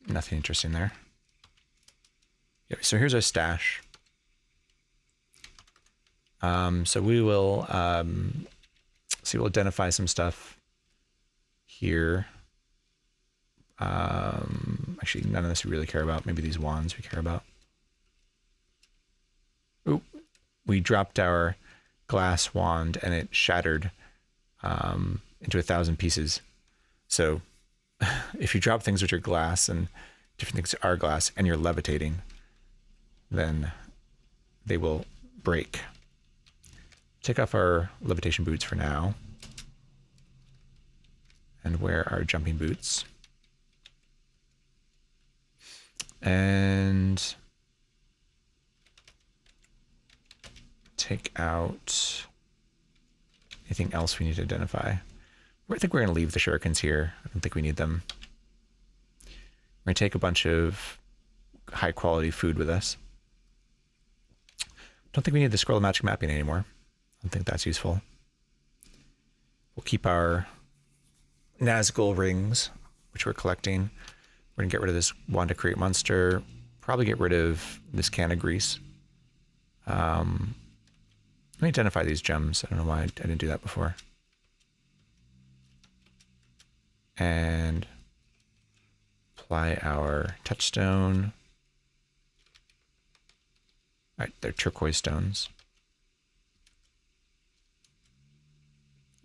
Nothing interesting there. Yep, so here's our stash. So we will we'll identify some stuff here. Actually, none of this we really care about. Maybe these wands we care about. Oop. We dropped our glass wand and it shattered into 1,000 pieces. So if you drop things which are glass and different things are glass and you're levitating, then they will break. Take off our levitation boots for now and wear our jumping boots. And take out anything else we need to identify. I think we're going to leave the shurikens here. I don't think we need them. We're going to take a bunch of high quality food with us. Don't think we need the scroll of magic mapping anymore. I don't think that's useful. We'll keep our Nazgul rings, which we're collecting. We're going to get rid of this wand to create monster. Probably get rid of this can of grease. Let me identify these gems. I don't know why I didn't do that before. And apply our touchstone. All right, they're turquoise stones.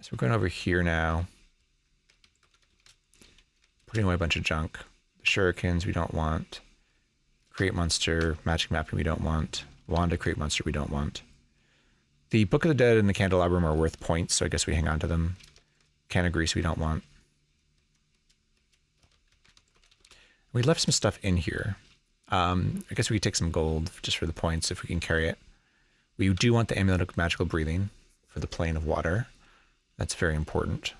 So we're going over here now. Putting away a bunch of junk. The shurikens we don't want. Create monster, magic mapping we don't want. Wand to create monster we don't want. The Book of the Dead and the Candelabrum are worth points, so I guess we hang on to them. Can of grease we don't want. We left some stuff in here. I guess we could take some gold just for the points if we can carry it. We do want the Amulet of Magical Breathing for the plane of water. That's very important.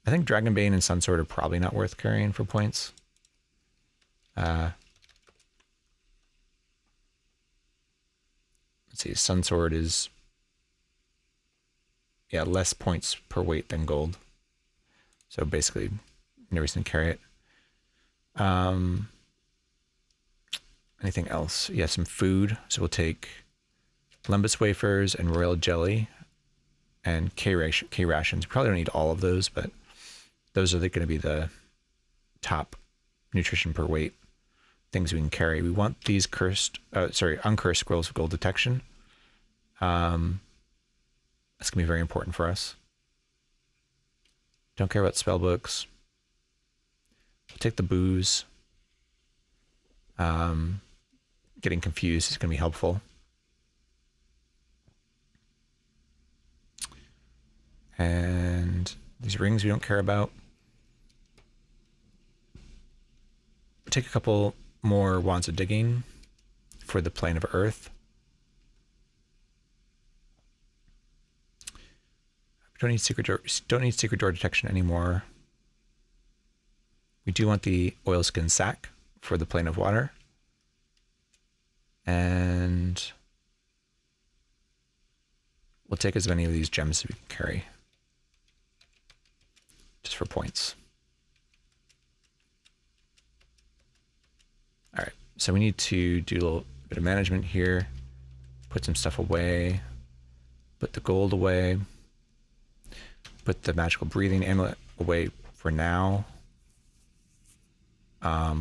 I think Dragonbane and Sunsword are probably not worth carrying for points. Let's see, Sunsword is less points per weight than gold. So basically, no reason to carry it. Anything else? Yeah, some food. So we'll take Lembas wafers and royal jelly and K rations. Probably don't need all of those, but those are going to be the top nutrition per weight things we can carry. We want these uncursed scrolls of gold detection. That's going to be very important for us. Don't care about spell books. We'll take the booze. Getting confused is going to be helpful. And These rings we don't care about. Take a couple more wands of digging for the plane of Earth. Don't need secret door detection anymore. We do want the oilskin sack for the plane of water. And we'll take as many of these gems as we can carry. Just for points. All right, so we need to do a little bit of management here. Put some stuff away. Put the gold away. Put the magical breathing amulet away for now. I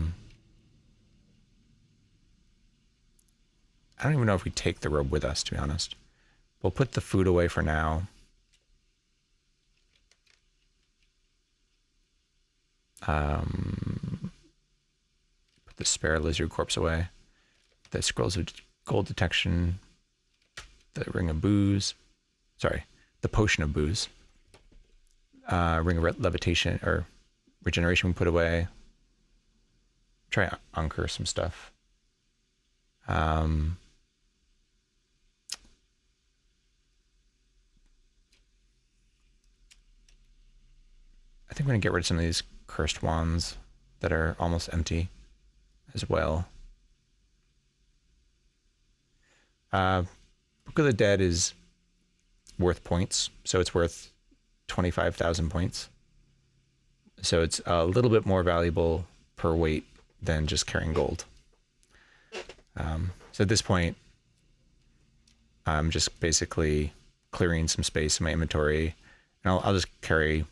don't even know if we take the robe with us, to be honest. We'll put the food away for now. Put the spare lizard corpse away. The scrolls of gold detection. The ring of booze. Sorry, the potion of booze. Ring of levitation or regeneration we put away. Try to uncurse some stuff. I think I'm going to get rid of some of these cursed wands that are almost empty as well. Book of the Dead is worth points, so it's worth 25,000 points. So it's a little bit more valuable per weight than just carrying gold. So at this point, I'm just basically clearing some space in my inventory, and I'll just carry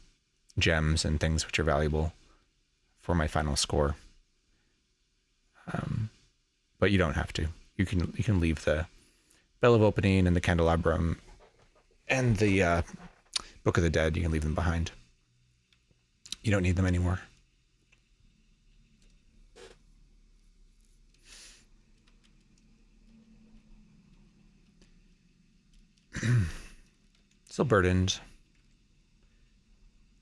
gems and things which are valuable for my final score. But you don't have to. You can leave the Bell of Opening and the Candelabrum and the Book of the Dead. You can leave them behind. You don't need them anymore. Still burdened.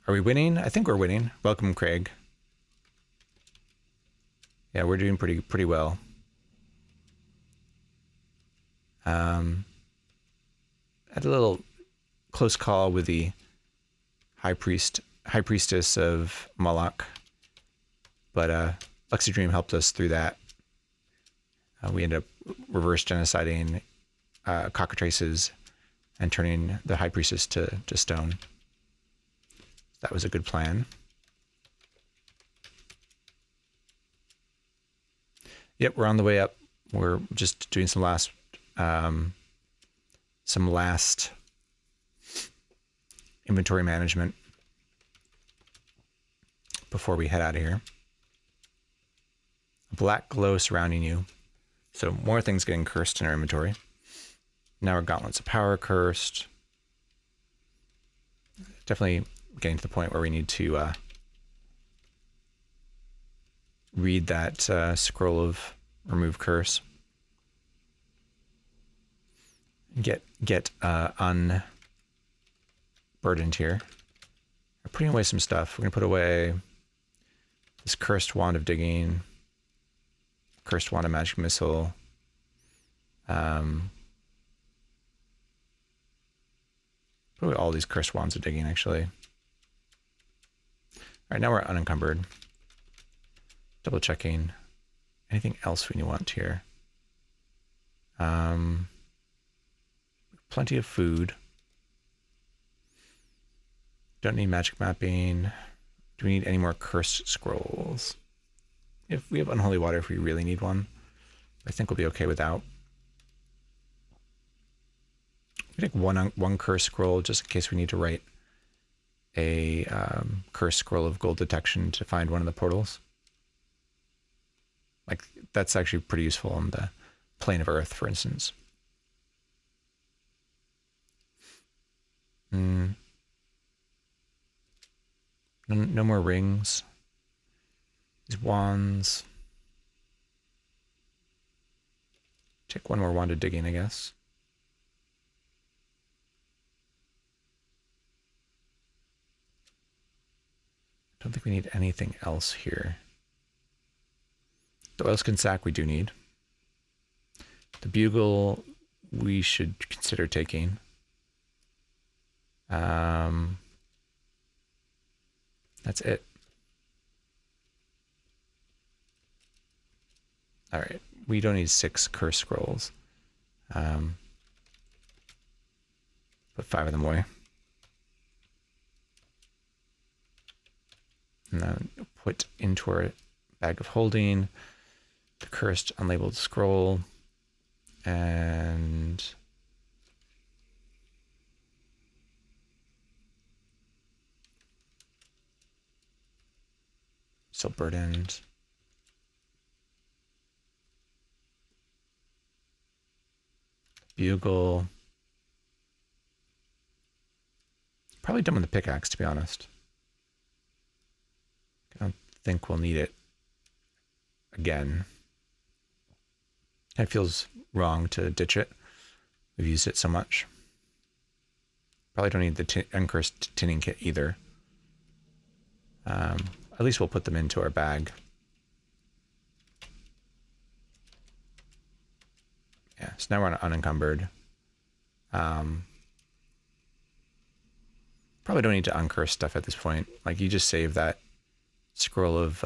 Are we winning? I think we're winning. Welcome, Craig. Yeah, we're doing pretty well. Had a little close call with the high priestess of Moloch, but Lexi Dream helped us through that. We ended up reverse genociding cockatrices and turning the high priestess to stone. That was a good plan. Yep, we're on the way up. We're just doing some last inventory management before we head out of here. A black glow surrounding you. So more things getting cursed in our inventory. Now our gauntlets of power cursed. Definitely getting to the point where we need to read that scroll of remove curse. Get unburdened here. We're putting away some stuff. We're gonna put away this cursed wand of digging, cursed wand of magic missile. Put away all these cursed wands of digging, actually. All right, now we're unencumbered. Double checking. Anything else we want here? Plenty of food. Don't need magic mapping. Do we need any more cursed scrolls? If we have unholy water, if we really need one, I think we'll be okay without. We take one cursed scroll just in case we need to write a cursed scroll of gold detection to find one of the portals. Like, that's actually pretty useful on the plane of Earth, for instance. No more rings. These wands. Take one more wand of digging, I guess. Don't think we need anything else here. The oilskin sack we do need. The bugle we should consider taking. That's it. All right, we don't need 6 curse scrolls. Put 5 of them away. And then put into our bag of holding the cursed unlabeled scroll and still burdened. Bugle. Probably done with the pickaxe, to be honest. I don't think we'll need it again. It feels wrong to ditch it. We've used it so much. Probably don't need the uncursed tinning kit either. At least we'll put them into our bag. Yeah, so now we're on unencumbered. Probably don't need to uncurse stuff at this point. Like, you just save that scroll of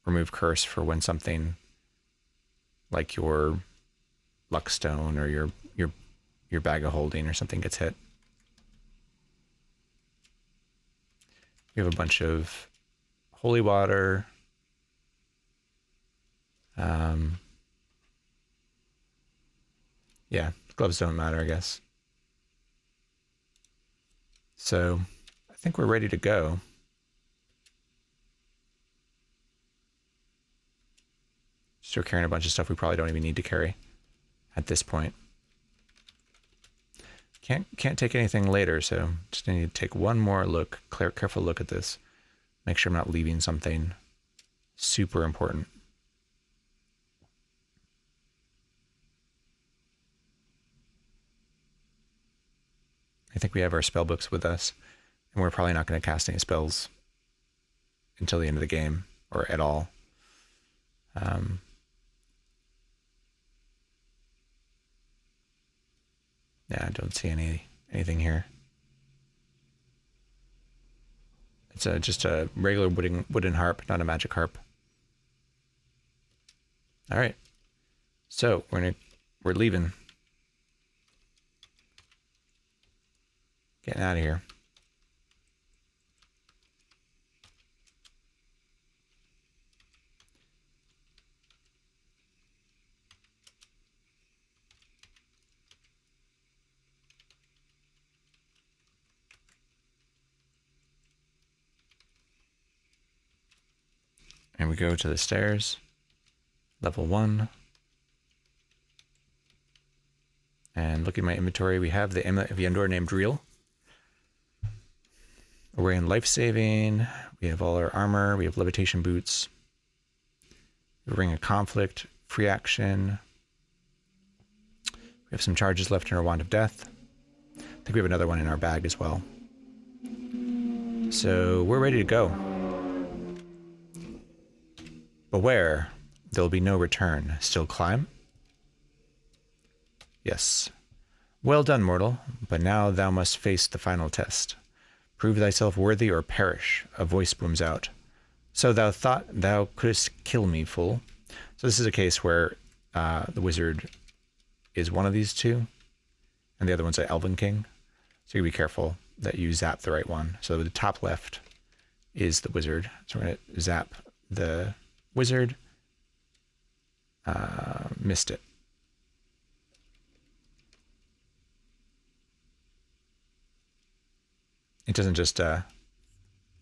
remove curse for when something like your luck stone or your bag of holding or something gets hit. We have a bunch of holy water. Yeah, gloves don't matter, I guess. So I think we're ready to go. Still carrying a bunch of stuff we probably don't even need to carry at this point. Can't take anything later, so just need to take one more look, careful look at this. Make sure I'm not leaving something super important. I think we have our spell books with us, and we're probably not going to cast any spells until the end of the game, or at all. Yeah, I don't see anything here. It's just a regular wooden harp, not a magic harp. All right, so we're leaving. Getting out of here. And we go to the stairs. Level 1. And looking at my inventory, we have the Amulet of Yendor named Real. We're wearing life saving. We have all our armor. We have levitation boots. We Ring of Conflict, free action. We have some charges left in our Wand of Death. I think we have another one in our bag as well. So we're ready to go. Beware, there will be no return. Still climb? Yes. Well done, mortal, but now thou must face the final test. Prove thyself worthy or perish, a voice booms out. So thou thought thou couldst kill me, fool. So this is a case where the wizard is one of these two, and the other one's an Elven King. So you be careful that you zap the right one. So the top left is the wizard. So we're going to zap the wizard. Missed it. It doesn't just the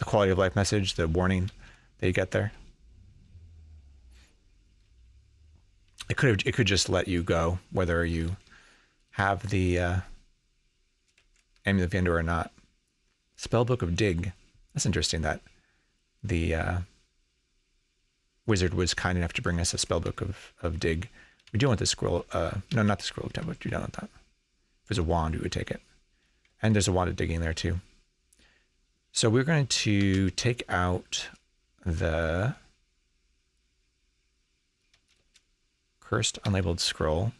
quality of life message, the warning that you get there. It could just let you go whether you have the Amulet of Yendor or not. Spellbook of Dig. That's interesting that the wizard was kind enough to bring us a spellbook of Dig. We do want the scroll. No, not the scroll of template. We don't want that. If it was a wand, we would take it. And there's a wand of digging there too. So we're going to take out the cursed unlabeled scroll.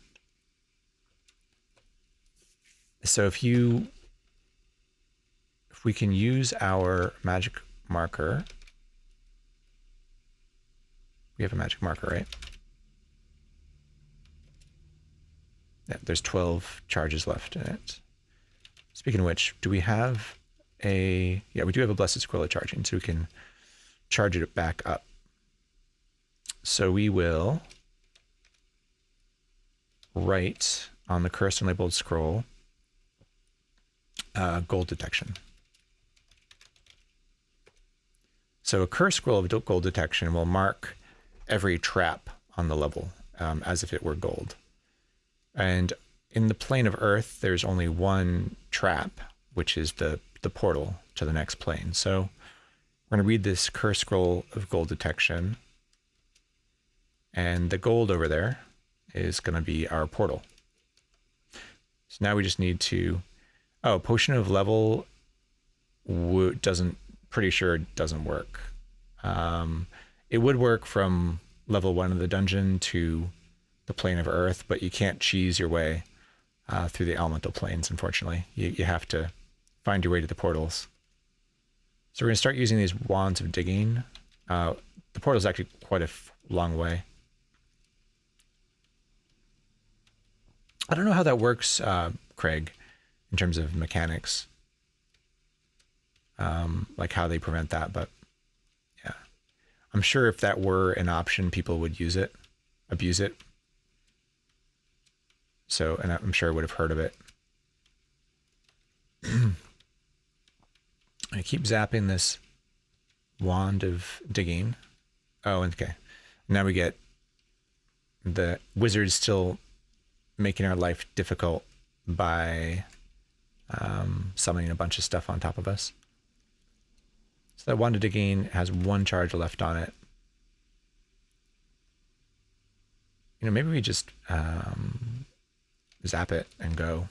So if we can use our magic marker, we have a magic marker, right? Yeah, there's 12 charges left in it. Speaking of which, do we have a, yeah, we do have a Blessed Scroll of Charging, so we can charge it back up. So we will write on the cursed unlabeled scroll, gold detection. So a cursed scroll of gold detection will mark every trap on the level as if it were gold. And in the plane of Earth, there's only one trap, which is the portal to the next plane. So we're going to read this cursed scroll of gold detection. And the gold over there is going to be our portal. So now we just need to, oh, potion of level pretty sure it doesn't work. It would work from level 1 of the dungeon to the plane of Earth, but you can't cheese your way through the elemental planes, unfortunately. You have to find your way to the portals. So we're going to start using these wands of digging. The portal is actually quite a long way. I don't know how that works, Craig, in terms of mechanics. Like how they prevent that, but yeah. I'm sure if that were an option, people would use it, abuse it. So, and I'm sure I would have heard of it. I keep zapping this wand of digging. Oh, okay. Now we get the wizard still making our life difficult by summoning a bunch of stuff on top of us. So that wand of digging has one charge left on it. You know, maybe we just zap it and go.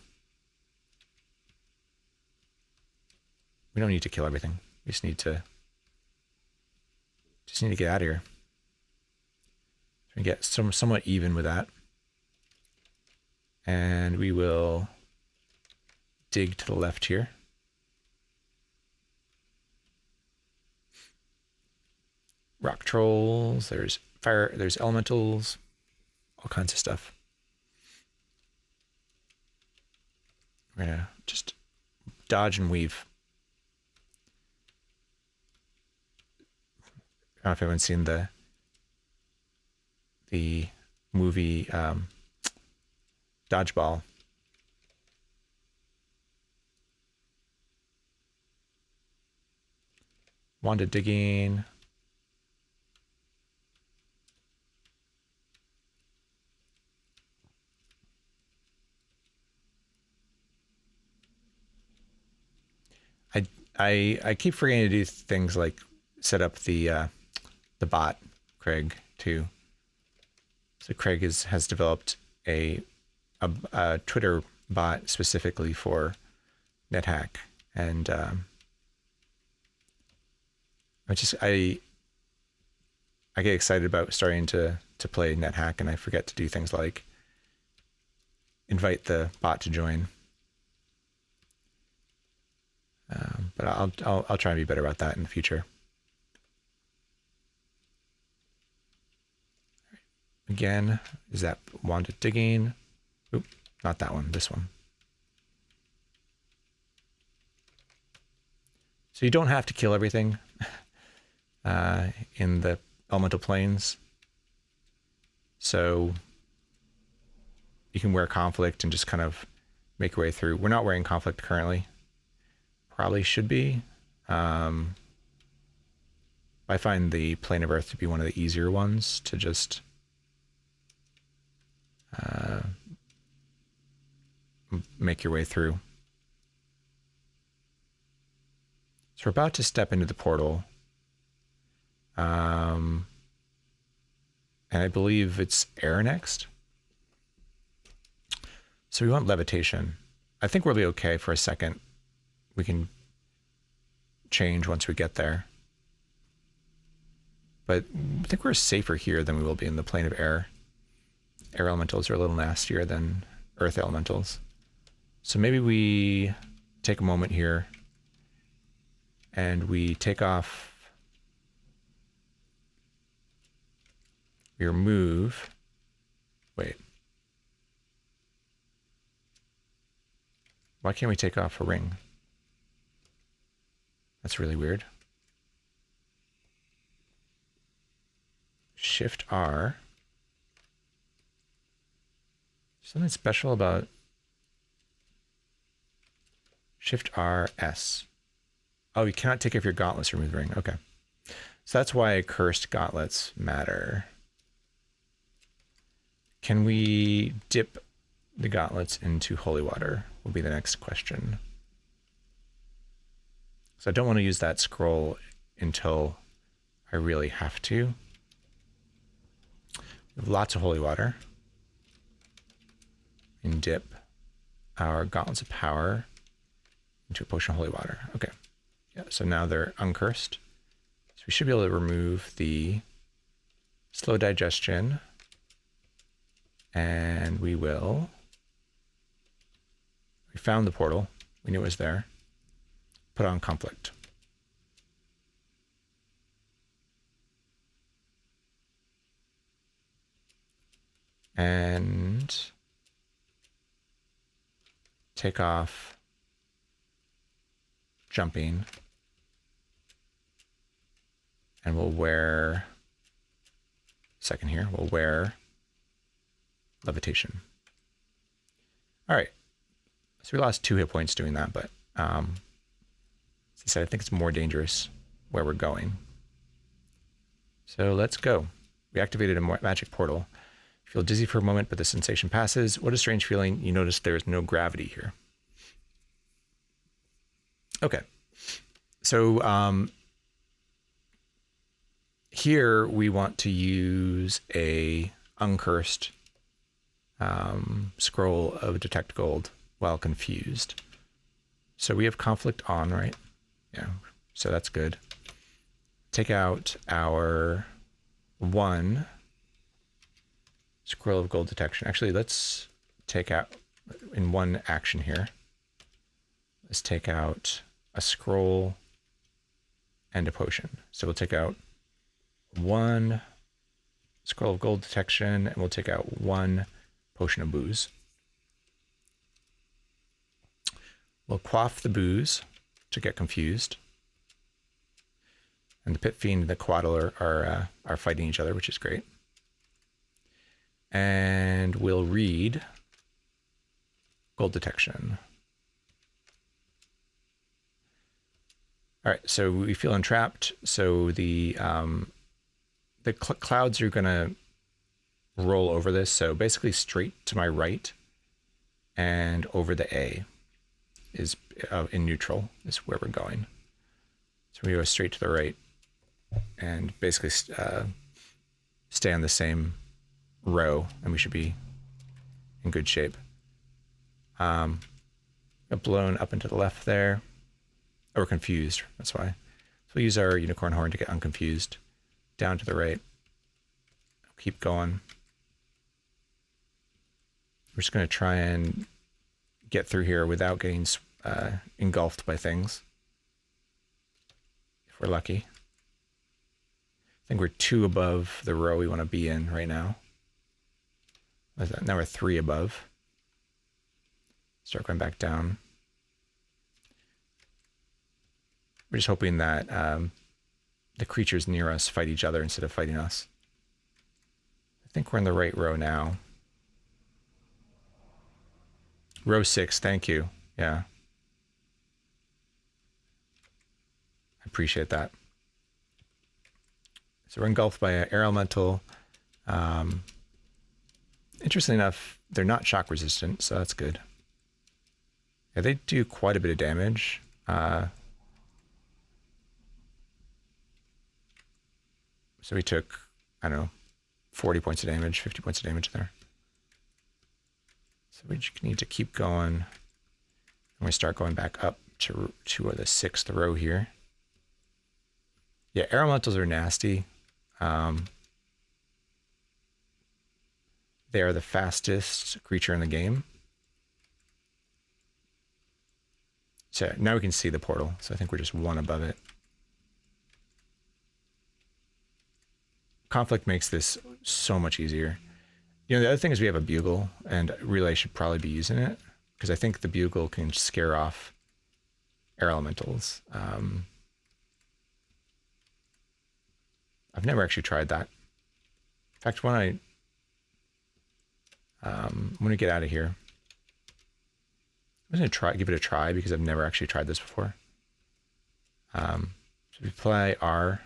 We don't need to kill everything. We just need to get out of here. So we get somewhat even with that. And we will dig to the left here. Rock trolls, there's fire, there's elementals, all kinds of stuff. We're gonna just dodge and weave. I don't know if anyone's seen the movie Dodgeball. Wand of digging. I keep forgetting to do things like set up the bot, Craig, too. So Craig has developed a Twitter bot specifically for Nethack, and I get excited about starting to play Nethack, and I forget to do things like invite the bot to join. But I'll try and be better about that in the future. Again, is that wand of digging? Oop, not that one, this one. So you don't have to kill everything in the elemental planes. So you can wear conflict and just kind of make your way through. We're not wearing conflict currently. Probably should be. I find the plane of Earth to be one of the easier ones to just make your way through. So we're about to step into the portal. And I believe it's air next. So we want levitation. I think we'll be okay for a second. We can change once we get there. But I think we're safer here than we will be in the plane of air. Air elementals are a little nastier than earth elementals. So maybe we take a moment here and we take off, we remove, wait. Why can't we take off a ring? That's really weird. Shift R. Something special about Shift R S. Oh, you cannot take off your gauntlets to remove the ring. Okay. So that's why cursed gauntlets matter. Can we dip the gauntlets into holy water? Will be the next question. So I don't want to use that scroll until I really have to. We have lots of holy water. And dip our gauntlets of power into a potion of holy water. Okay. Yeah, so now they're uncursed. So we should be able to remove the slow digestion. And we will. We found the portal. We knew it was there. Put on conflict. And take off jumping. And we'll wear, second here, we'll wear levitation. All right. So we lost 2 hit points doing that, but as I said, I think it's more dangerous where we're going. So let's go. We activated a magic portal. You feel dizzy for a moment, but the sensation passes. What a strange feeling. You notice there is no gravity here. Okay. So here we want to use a uncursed scroll of detect gold while confused. So we have conflict on, right? Yeah, so that's good. Take out our 1 scroll of gold detection. Actually, let's take out, in one action here, let's take out a scroll and a potion. So we'll take out 1 scroll of gold detection, and we'll take out 1 potion of booze. We'll quaff the booze to get confused. And the Pit Fiend and the Quaddle are fighting each other, which is great. And we'll read gold detection. All right, so we feel entrapped. So the clouds are gonna roll over this. So basically straight to my right and over the A is in neutral is where we're going. So we go straight to the right and basically stay on the same row, and we should be in good shape. Got blown up into the left there. Oh, we're confused, that's why. So we'll use our unicorn horn to get unconfused. Down to the right. Keep going. We're just going to try and get through here without getting engulfed by things. If we're lucky. I think we're 2 above the row we want to be in right now. What is that? Now we're 3 above. Start going back down. We're just hoping that the creatures near us fight each other instead of fighting us. I think we're in the right row now. Row 6, thank you. Yeah. I appreciate that. So we're engulfed by an air elemental. Interestingly enough, they're not shock resistant, so that's good. Yeah, they do quite a bit of damage. So we took, I don't know, 40 points of damage, 50 points of damage there. So we just need to keep going. And we start going back up to the 6th row here. Yeah, air elementals are nasty. They are the fastest creature in the game. So now we can see the portal. So I think we're just one above it. Conflict makes this so much easier. You know, the other thing is we have a bugle, and really I should probably be using it because I think the bugle can scare off air elementals. I've never actually tried that. In fact, when I'm gonna get out of here. I'm gonna give it a try because I've never actually tried this before. So we play R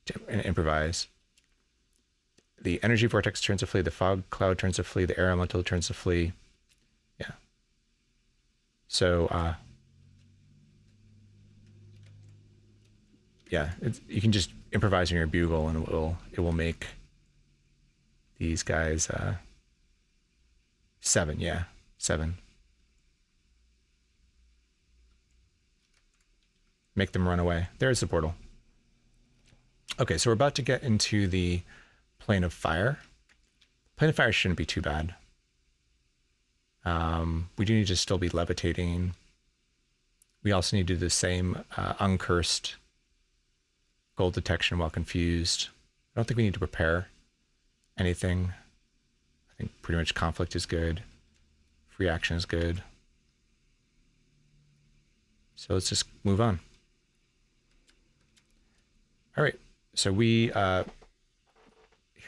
to improvise. The energy vortex turns to flee. The fog cloud turns to flee. The air elemental turns to flee. Yeah. So yeah, you can just improvise on your bugle, and it will make these guys 7. Yeah, 7. Make them run away. There's the portal. Okay, so we're about to get into the plane of fire. Plane of fire shouldn't be too bad. We do need to still be levitating. We also need to do the same uncursed gold detection while confused. I don't think we need to prepare anything. I think pretty much conflict is good. Free action is good. So let's just move on. All right, so here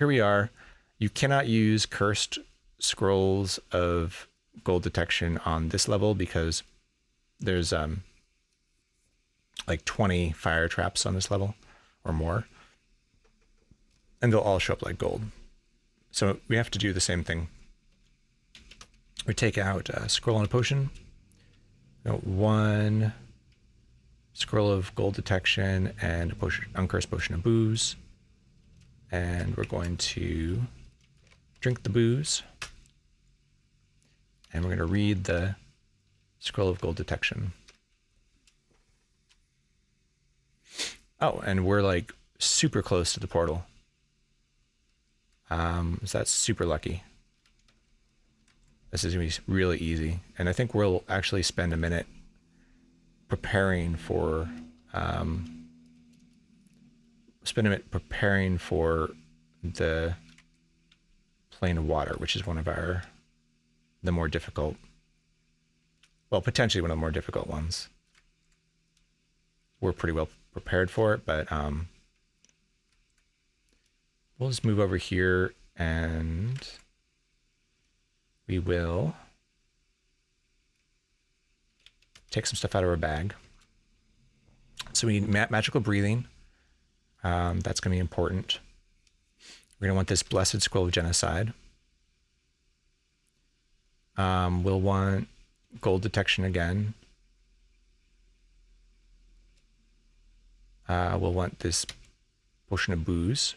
we are. You cannot use cursed scrolls of gold detection on this level because there's like 20 fire traps on this level or more, and they'll all show up like gold. So we have to do the same thing. We take out a scroll and a potion. One scroll of gold detection and a potion, uncursed potion of booze. And we're going to drink the booze. And we're going to read the scroll of gold detection. Oh, and we're like super close to the portal. So that's super lucky. This is going to be really easy. And I think we'll actually spend a minute preparing for the plane of water, which is one of the more difficult, well, potentially one of the more difficult ones. We're pretty well prepared for it, but we'll just move over here and we will take some stuff out of our bag. So we need magical breathing. That's going to be important. We're going to want this blessed scroll of genocide. We'll want gold detection again. We'll want this potion of booze.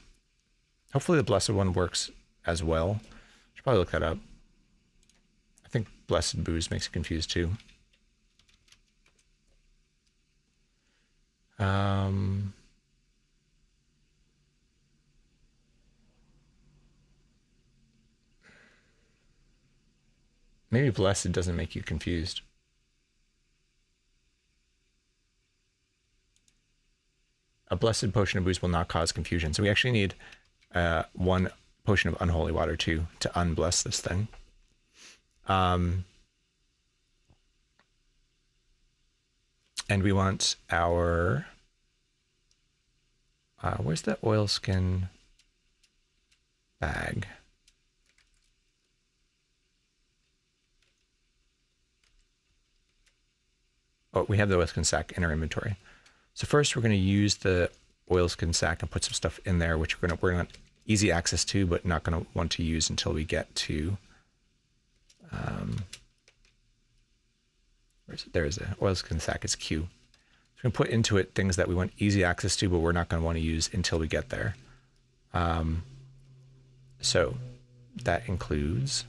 Hopefully the blessed one works as well. Should probably look that up. I think blessed booze makes it confused too. Maybe blessed doesn't make you confused. A blessed potion of booze will not cause confusion. So we actually need one potion of unholy water too to unbless this thing. And we want our where's the oilskin bag? Oh, we have the oilskin sack in our inventory. So first we're going to use the oilskin sack and put some stuff in there, which we're going to easy access to, but not going to want to use until we get to there's the oilskin sack. It's Q. So we're going to put into it things that we want easy access to, but we're not going to want to use until we get there. So that includes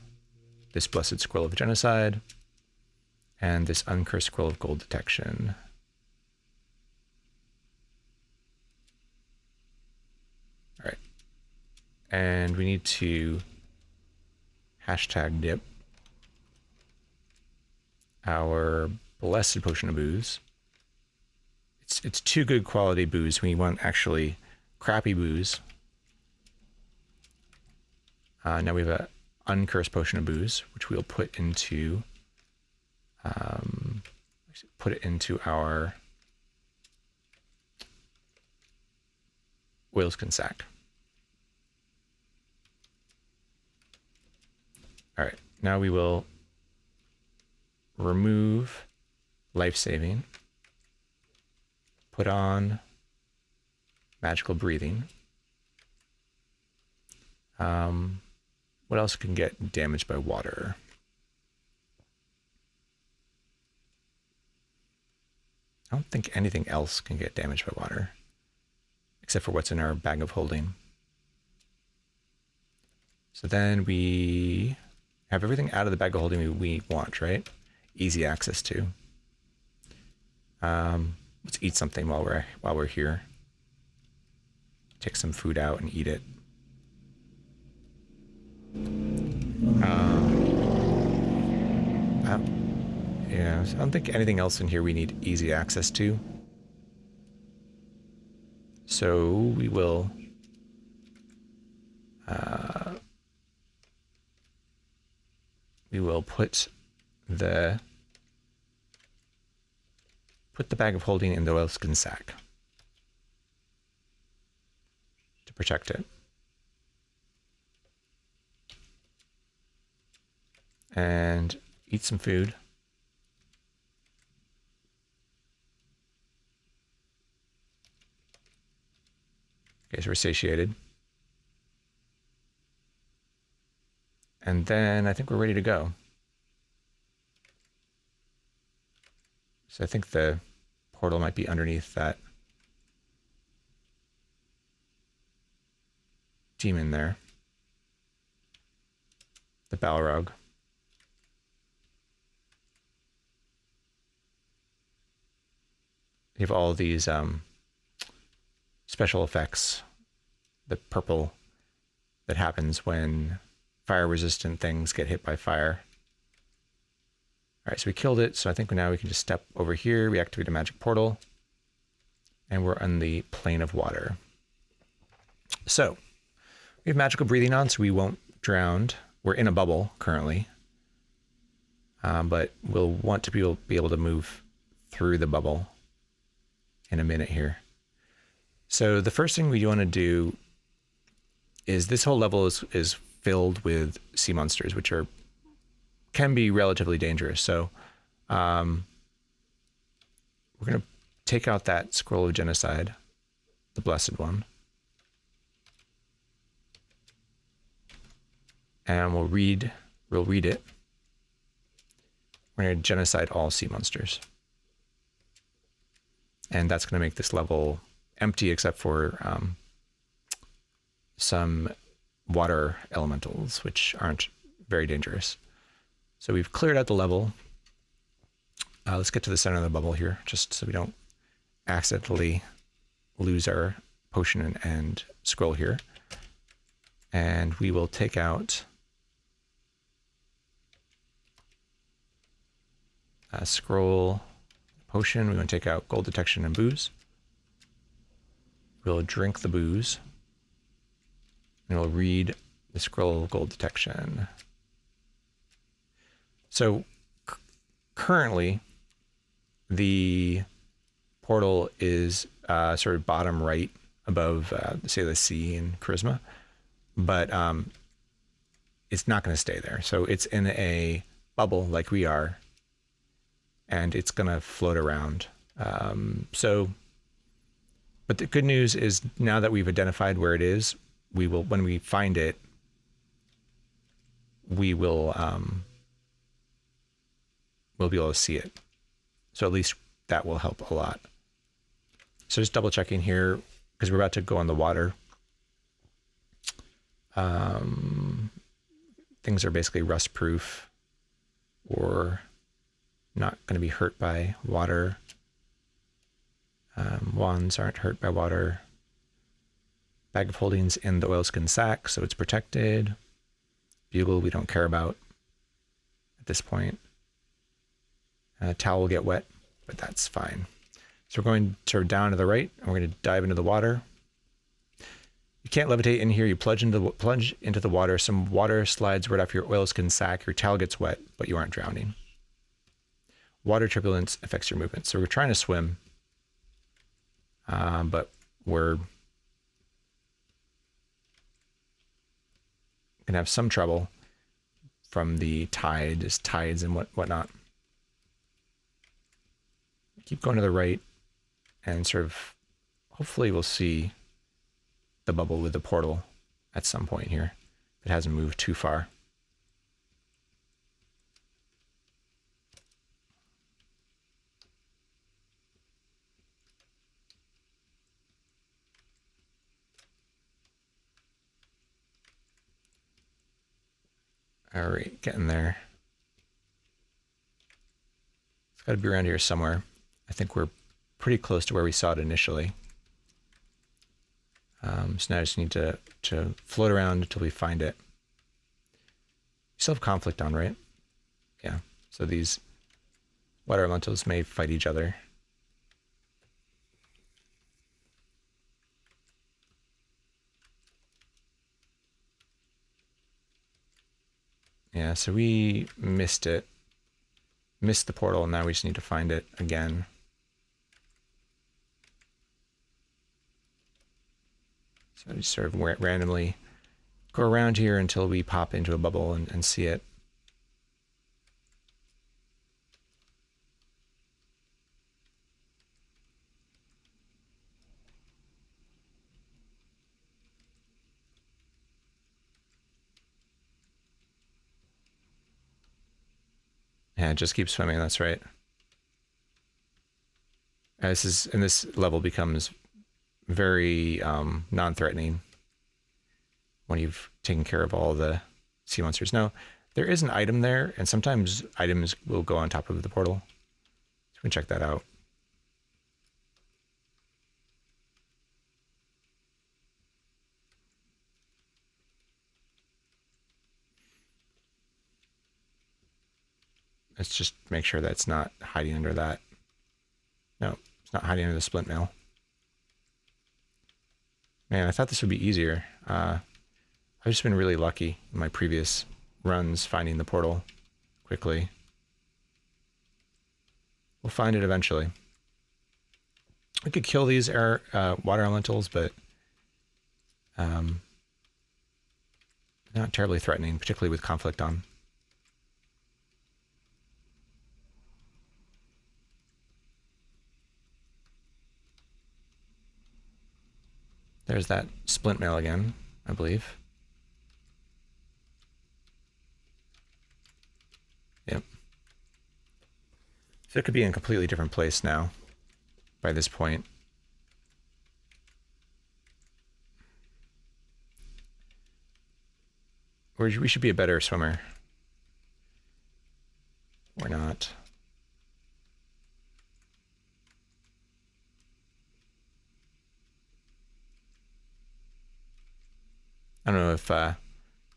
this blessed scroll of genocide and this uncursed scroll of gold detection. And we need to hashtag dip our blessed potion of booze. It's too good quality booze. We want actually crappy booze. Now we have a uncursed potion of booze, which we'll put into our oilskin sack. All right, now we will remove life saving, put on magical breathing. What else can get damaged by water? I don't think anything else can get damaged by water, except for what's in our bag of holding. So then we have everything out of the bag of holding we want, right? Easy access to. Let's eat something while we're here. Take some food out and eat it. Yeah, I don't think anything else in here we need easy access to. So we will put the bag of holding in the oilskin sack to protect it. And eat some food. Okay, so we're satiated. And then I think we're ready to go. So I think the portal might be underneath that demon there. The Balrog. You have all these special effects. The purple that happens when fire-resistant things get hit by fire. All right, so we killed it. So I think now we can just step over here. We activate a magic portal. And we're on the plane of water. So we have magical breathing on, so we won't drown. We're in a bubble currently. But we'll want to be able to move through the bubble in a minute here. So the first thing we want to do is this whole level is filled with sea monsters, which can be relatively dangerous. So we're going to take out that scroll of genocide, the blessed one, and we'll read it. We're going to genocide all sea monsters. And that's going to make this level empty except for some water elementals, which aren't very dangerous. So we've cleared out the level. Let's get to the center of the bubble here, just so we don't accidentally lose our potion and scroll here. And we will take out a scroll, potion. We want to take out gold detection and booze. We'll drink the booze. And we'll read the scroll of gold detection. So currently, the portal is sort of bottom right above, say, the sea in Charisma. But it's not going to stay there. So it's in a bubble like we are. And it's going to float around. But the good news is now that we've identified where it is, we will, when we find it, we'll be able to see it. So at least that will help a lot. So just double checking here, because we're about to go on the water. Things are basically rust proof or not going to be hurt by water. Wands aren't hurt by water. Bag of holdings in the oilskin sack, so it's protected. Bugle, we don't care about at this point. Towel will get wet, but that's fine. So we're going sort of down to the right, and we're going to dive into the water. You can't levitate in here. You plunge into the water. Some water slides right off your oilskin sack. Your towel gets wet, but you aren't drowning. Water turbulence affects your movement. So we're trying to swim, but we're going to have some trouble from the tides and whatnot. Keep going to the right, and sort of hopefully we'll see the bubble with the portal at some point here. It hasn't moved too far. All right, getting there. It's got to be around here somewhere. I think we're pretty close to where we saw it initially. So now I just need to float around until we find it. We still have conflict on, right? Yeah. So these water elementals may fight each other. Yeah, so we missed it. Missed the portal, and now we just need to find it again. So just sort of randomly go around here until we pop into a bubble and see it. Yeah, just keep swimming, that's right. This level becomes very non-threatening when you've taken care of all the sea monsters. Now, there is an item there, and sometimes items will go on top of the portal. So we can check that out. Let's just make sure that's not hiding under that. No, it's not hiding under the splint mail. Man, I thought this would be easier. I've just been really lucky in my previous runs finding the portal quickly. We'll find it eventually. We could kill these water elementals, but not terribly threatening, particularly with conflict on. There's that splint mail again, I believe. Yep. So it could be in a completely different place now by this point. We should be a better swimmer. We're not. I don't know if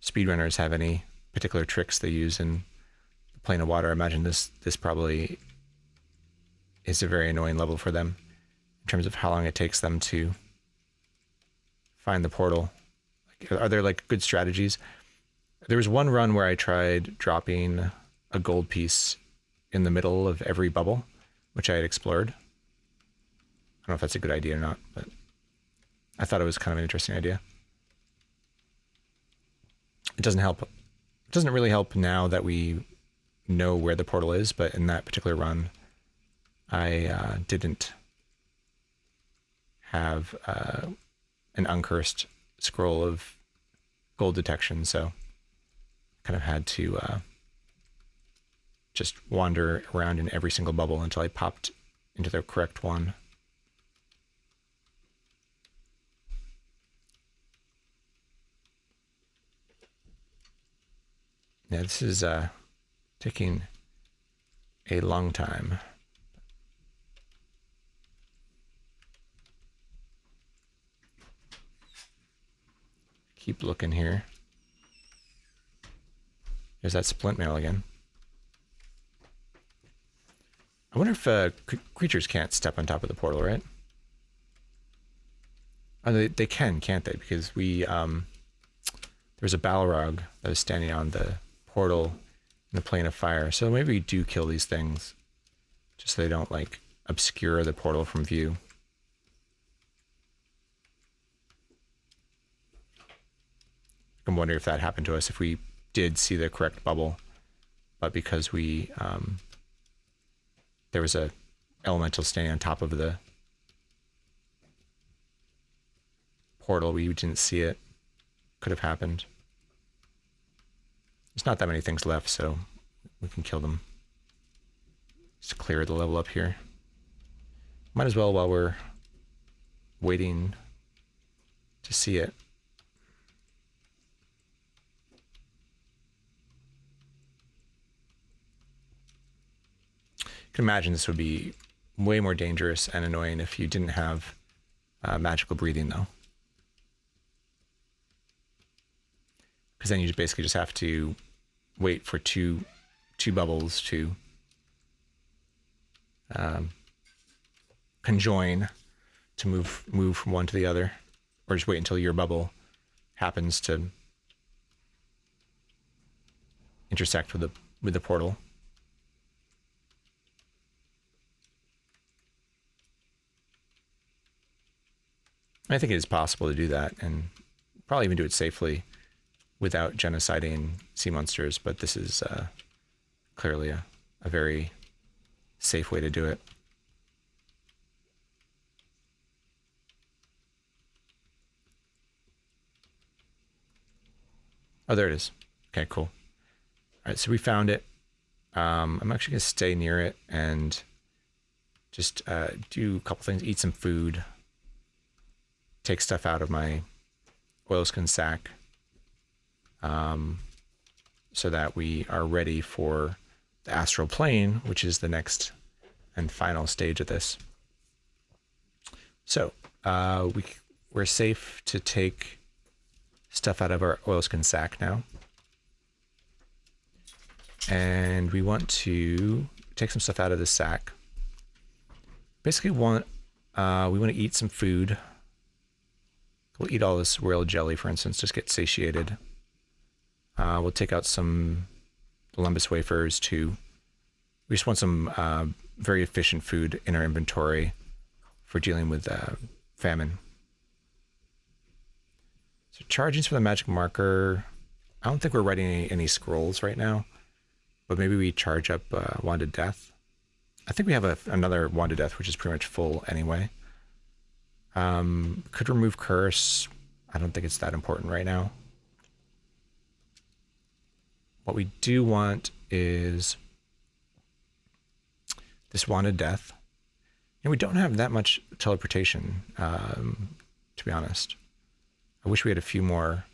speedrunners have any particular tricks they use in the plane of water. I imagine this probably is a very annoying level for them in terms of how long it takes them to find the portal. Are there like good strategies? There was one run where I tried dropping a gold piece in the middle of every bubble, which I had explored. I don't know if that's a good idea or not, but I thought it was kind of an interesting idea. It doesn't help. It doesn't really help now that we know where the portal is, but in that particular run, I didn't have an uncursed scroll of gold detection, so kind of had to just wander around in every single bubble until I popped into the correct one. Yeah, this is taking a long time. keep looking here. There's that splint mail again. I wonder if creatures can't step on top of the portal, right? Oh, they can, can't they? Because we there's a Balrog that is standing on the portal in the plane of fire. So maybe we do kill these things just so they don't like obscure the portal from view. I'm wondering if that happened to us if we did see the correct bubble, but because we there was a elemental standing on top of the portal, we didn't see it. Could have happened. There's not that many things left, so we can kill them. Just clear the level up here. Might as well while we're waiting to see it. You can imagine this would be way more dangerous and annoying if you didn't have magical breathing, though. Because then you basically just have to wait for two bubbles to conjoin to move from one to the other, or just wait until your bubble happens to intersect with the portal. I think it is possible to do that, and probably even do it safely without genociding sea monsters, but this is clearly a very safe way to do it. Oh, there it is. Okay, cool. All right, so we found it. I'm actually going to stay near it and just do a couple things, eat some food, take stuff out of my oilskin sack, so that we are ready for the astral plane, which is the next and final stage of this. So we're safe to take stuff out of our oilskin sack now. And we want to take some stuff out of the sack. Basically we want to eat some food. We'll eat all this royal jelly, for instance, just get satiated. We'll take out some Columbus wafers too. We just want some very efficient food in our inventory for dealing with famine. So chargings for the magic marker. I don't think we're writing any scrolls right now, but maybe we charge up Wand of Death. I think we have another Wand of Death, which is pretty much full anyway. Could remove curse. I don't think it's that important right now. What we do want is this Wand of Death. And we don't have that much teleportation, to be honest. I wish we had a few more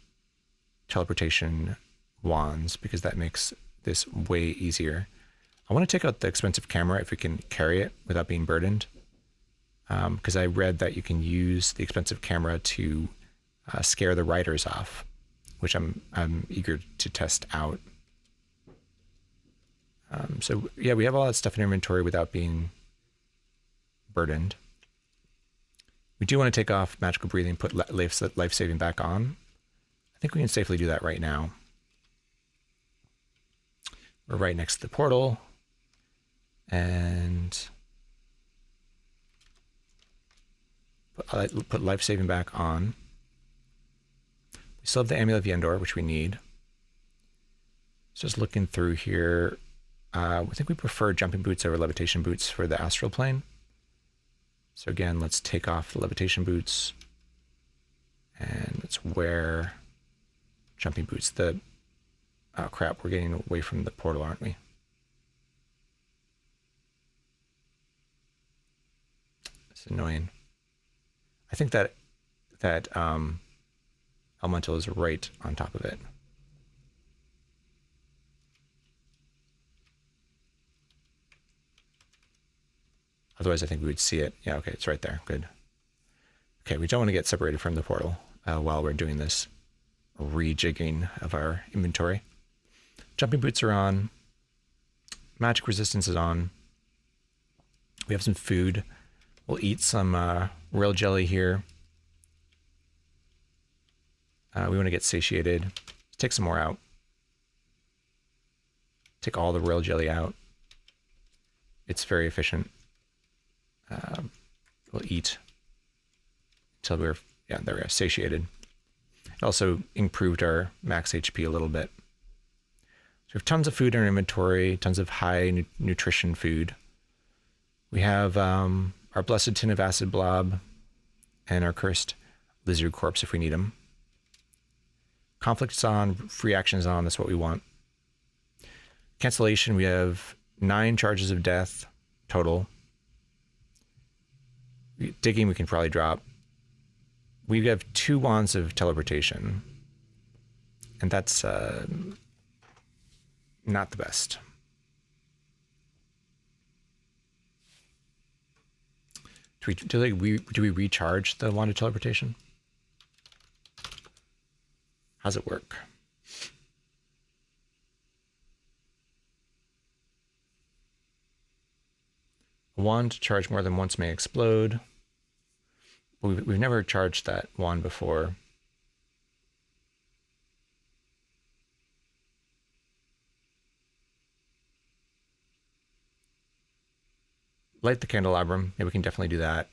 teleportation wands, because that makes this way easier. I want to take out the expensive camera if we can carry it without being burdened. Because I read that you can use the expensive camera to scare the riders off, which I'm eager to test out. So yeah, we have all that stuff in inventory without being burdened. We do want to take off magical breathing, put life saving back on. I think we can safely do that right now. We're right next to the portal, and put life saving back on. We still have the Amulet of Yendor, which we need. Just looking through here, I think we prefer jumping boots over levitation boots for the astral plane. So again, let's take off the levitation boots and let's wear jumping boots. Oh crap, we're getting away from the portal, aren't we? It's annoying. I think that elemental is right on top of it. Otherwise, I think we would see it. Yeah, okay, it's right there. Good. Okay, we don't want to get separated from the portal while we're doing this. rejigging of our inventory. Jumping boots are on. Magic resistance is on. We have some food. We'll eat some royal jelly here. We want to get satiated. Let's take some more out. Take all the royal jelly out. It's very efficient. We'll eat until we're, there we are, satiated. It also improved our max HP a little bit. So we have tons of food in our inventory, tons of high nutrition food. We have our blessed tin of acid blob and our cursed lizard corpse if we need them. Conflict is on, free action is on, that's what we want. Cancellation, we have 9 charges of death total. Digging we can probably drop. We have 2 wands of teleportation. And that's not the best. Do we recharge the wand of teleportation? How's it work? A wand charged more than once may explode. We've never charged that wand before. Light the candelabrum. Yeah, we can definitely do that.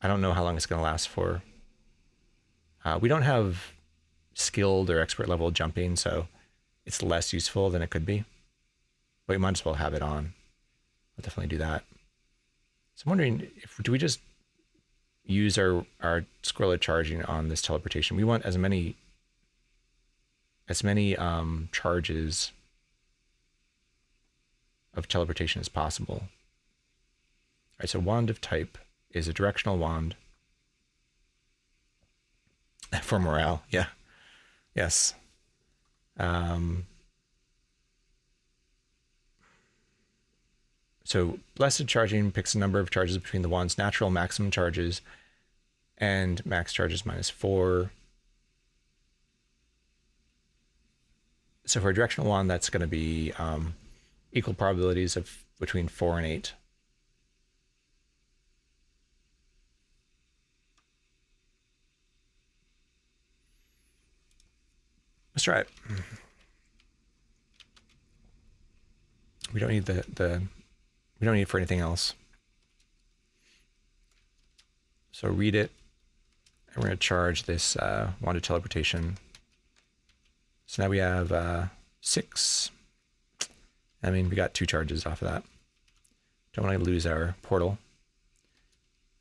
I don't know how long it's going to last for. We don't have skilled or expert level jumping, so it's less useful than it could be. But we might as well have it on. I'll definitely do that. So I'm wondering, do we just use our scroll of charging on this teleportation? We want as many charges of teleportation as possible. All right, so wand of type is a directional wand. For morale, yeah. Yes. So blessed charging picks a number of charges between the wand's natural maximum charges and max charges -4. So for a directional wand, that's going to be equal probabilities of between 4 and 8. Let's try it. We don't need we don't need it for anything else. So read it, and we're going to charge this wand of teleportation. So now we have 6. I mean, we got 2 charges off of that. Don't want to lose our portal.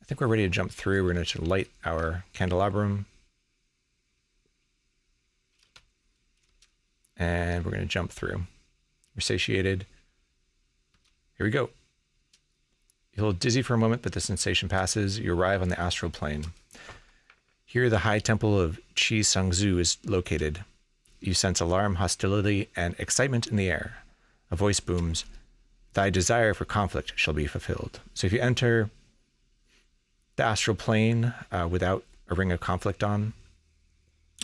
I think we're ready to jump through. We're going to light our candelabrum. And we're going to jump through. We're satiated. Here we go. You'll dizzy for a moment, but the sensation passes. You arrive on the astral plane. Here, the high temple of Chi Sangzu is located. You sense alarm, hostility, and excitement in the air. A voice booms, "Thy desire for conflict shall be fulfilled." So if you enter the astral plane without a ring of conflict on,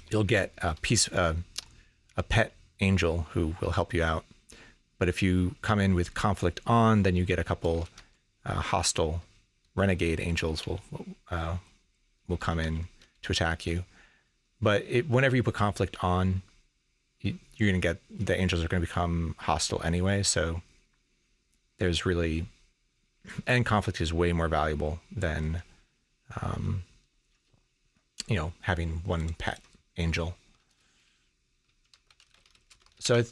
you'll get a pet angel who will help you out. But if you come in with conflict on, then you get a couple hostile renegade angels will come in to attack you. But whenever you put conflict on, you're going to get, the angels are going to become hostile anyway. So there's really, and conflict is way more valuable than, having one pet angel. So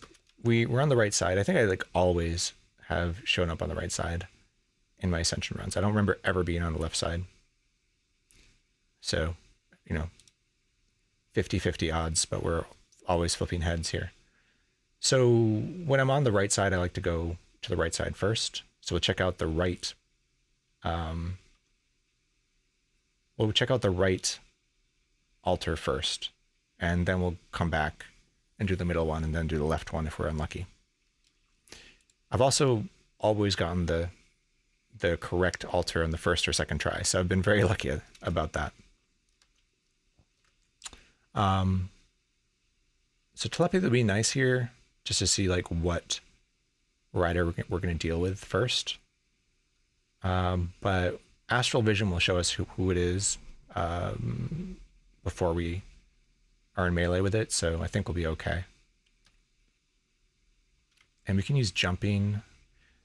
we're on the right side. I think I always have shown up on the right side in my ascension runs. I don't remember ever being on the left side. So, 50-50 odds, but we're always flipping heads here. So when I'm on the right side, I like to go to the right side first. So we'll check out the right. We'll check out the right altar first, and then we'll come back and do the middle one, and then do the left one if we're unlucky. I've also always gotten the correct altar on the first or second try, so I've been very lucky about that. So telepathy would be nice here, just to see like what rider we're going to deal with first. But astral vision will show us who it is before we are in melee with it, so I think we'll be okay. And we can use jumping.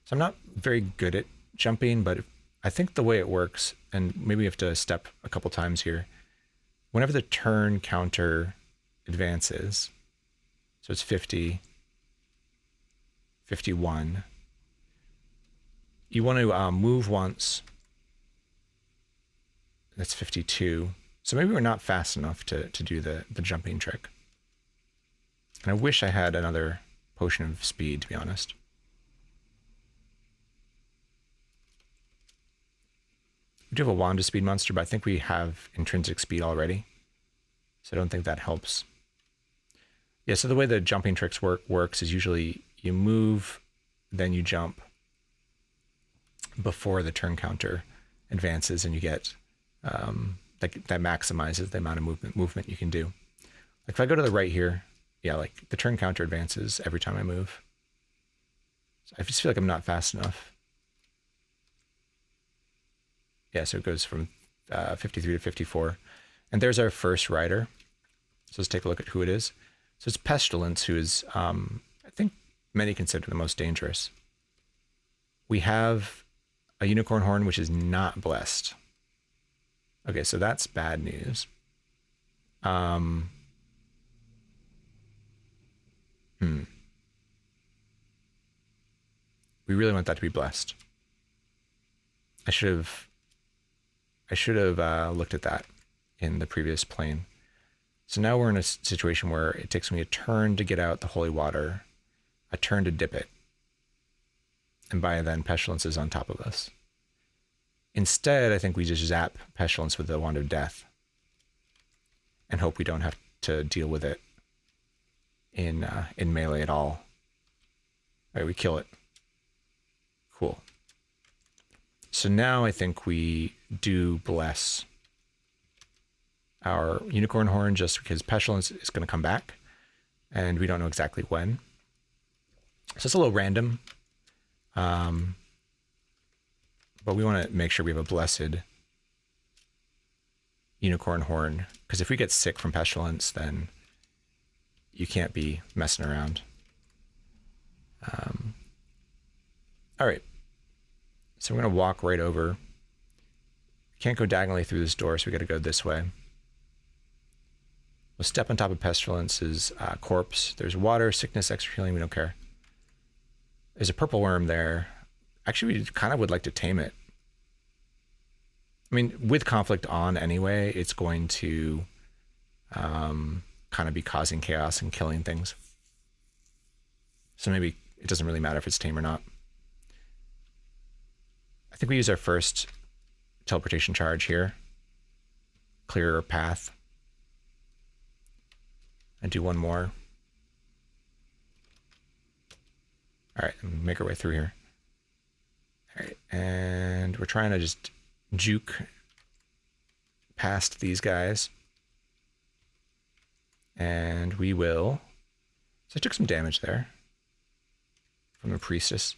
So I'm not very good at jumping, but I think the way it works, and maybe we have to step a couple times here, whenever the turn counter advances, so it's 50, 51, you want to move once. That's 52. So maybe we're not fast enough to do the jumping trick. And I wish I had another potion of speed, to be honest. We do have a wand of speed monster, but I think we have intrinsic speed already. So I don't think that helps. Yeah, so the way the jumping tricks works is usually you move, then you jump before the turn counter advances, and you get that maximizes the amount of movement you can do. Like if I go to the right here, yeah, like the turn counter advances every time I move. So I just feel like I'm not fast enough. Yeah, so it goes from 53 to 54. And there's our first rider. So let's take a look at who it is. So it's Pestilence, who is, I think many consider the most dangerous. We have a unicorn horn, which is not blessed. Okay, so that's bad news. We really want that to be blessed. I should have looked at that in the previous plane. So now we're in a situation where it takes me a turn to get out the holy water, a turn to dip it, and by then Pestilence is on top of us. Instead, I think we just zap Pestilence with the Wand of Death and hope we don't have to deal with it in melee at all. All right, we kill it. Cool. So now I think we do bless our unicorn horn, just because Pestilence is going to come back and we don't know exactly when. So it's a little random. But we want to make sure we have a blessed unicorn horn, because if we get sick from Pestilence, then you can't be messing around. All right. So we're going to walk right over. Can't go diagonally through this door, so we got to go this way. We'll step on top of Pestilence's corpse. There's water, sickness, extra healing. We don't care. There's a purple worm there. Actually, we kind of would like to tame it. I mean, with conflict on anyway, it's going to kind of be causing chaos and killing things. So maybe it doesn't really matter if it's tame or not. I think we use our first teleportation charge here. Clear our path. And do one more. All right, make our way through here. All right, and we're trying to just juke past these guys. And we will. So I took some damage there from the priestess.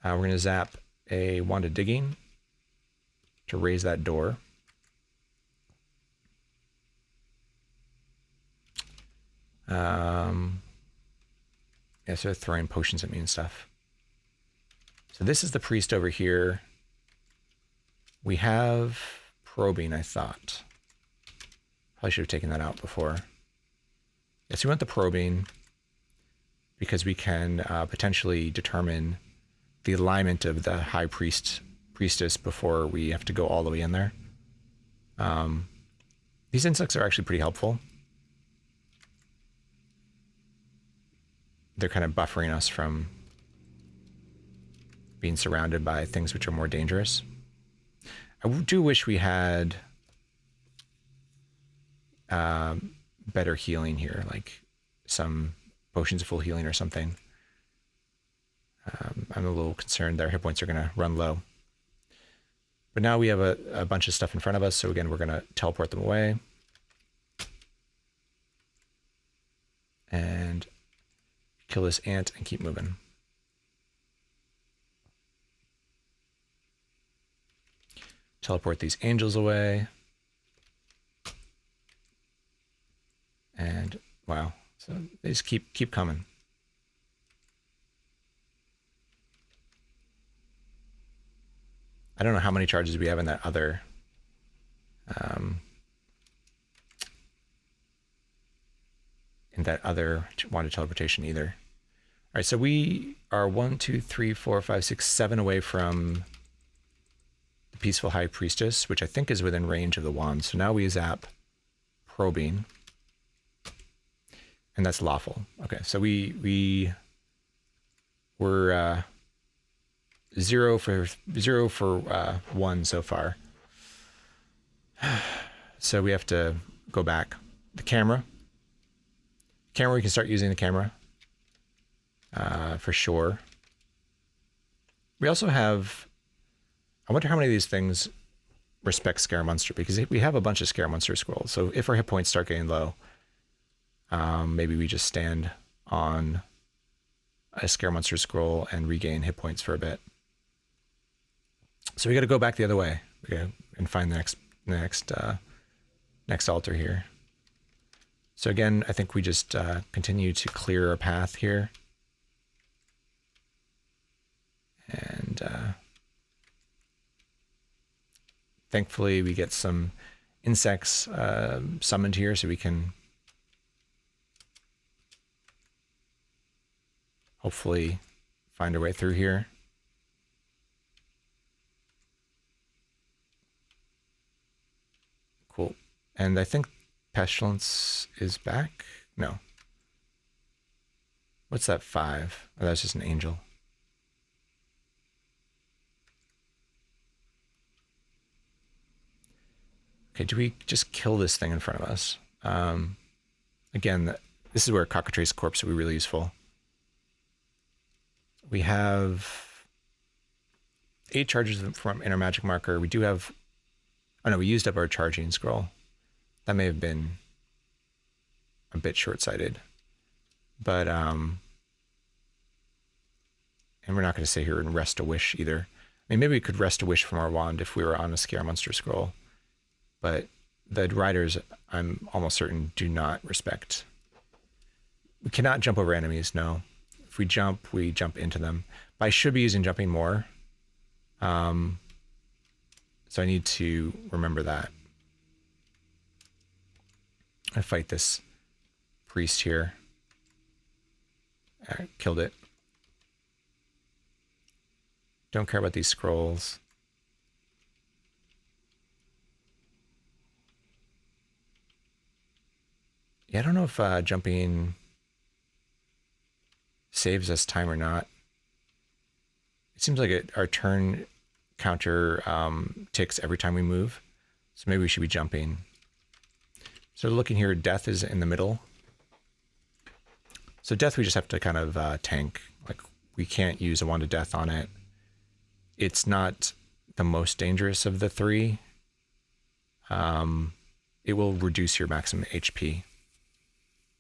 We're going to zap a Wand of Digging to raise that door. Yeah, so they're throwing potions at me and stuff. So this is the priest over here. We have probing, I thought. Probably should have taken that out before. Yes, we want the probing because we can potentially determine the alignment of the high priestess before we have to go all the way in there. These insects are actually pretty helpful. They're kind of buffering us from being surrounded by things which are more dangerous. I do wish we had better healing here, like some potions of full healing or something. I'm a little concerned their hit points are going to run low. But now we have a bunch of stuff in front of us, so again, we're going to teleport them away. And kill this ant and keep moving. Teleport these angels away. And wow, so they just keep coming. I don't know how many charges we have in that other wanted teleportation either. All right, so we are 1, 2, 3, 4, 5, 6, 7 away from the Peaceful High Priestess, which I think is within range of the wand. So now we zap probing, and that's lawful. Okay, so we're 0 for 1 so far. So we have to go back. The camera, we can start using the camera for sure. We also have, I wonder how many of these things respect Scare Monster, because we have a bunch of Scare Monster scrolls. So if our hit points start getting low, maybe we just stand on a Scare Monster scroll and regain hit points for a bit. So we got to go back the other way. We got and find the next altar here. So again, I think we just continue to clear our path here. And thankfully we get some insects summoned here so we can hopefully find our way through here. Cool. And I think Pestilence is back? No. What's that 5? Oh, that's just an angel. Okay, do we just kill this thing in front of us? Again, this is where Cockatrice Corpse would be really useful. We have 8 charges from Inner Magic Marker. We do have... Oh no, we used up our charging scroll. That may have been a bit short-sighted. But, and we're not going to sit here and rest a wish either. I mean, maybe we could rest a wish from our wand if we were on a Scare Monster scroll. But the riders, I'm almost certain, do not respect. We cannot jump over enemies, no. If we jump into them. But I should be using jumping more. So I need to remember that. I fight this priest here. I killed it. Don't care about these scrolls. Yeah, I don't know if jumping saves us time or not. It seems like our turn counter ticks every time we move. So maybe we should be jumping. So looking here, death is in the middle. So death we just have to kind of tank. Like we can't use a wand of death on it. It's not the most dangerous of the 3. It will reduce your maximum HP.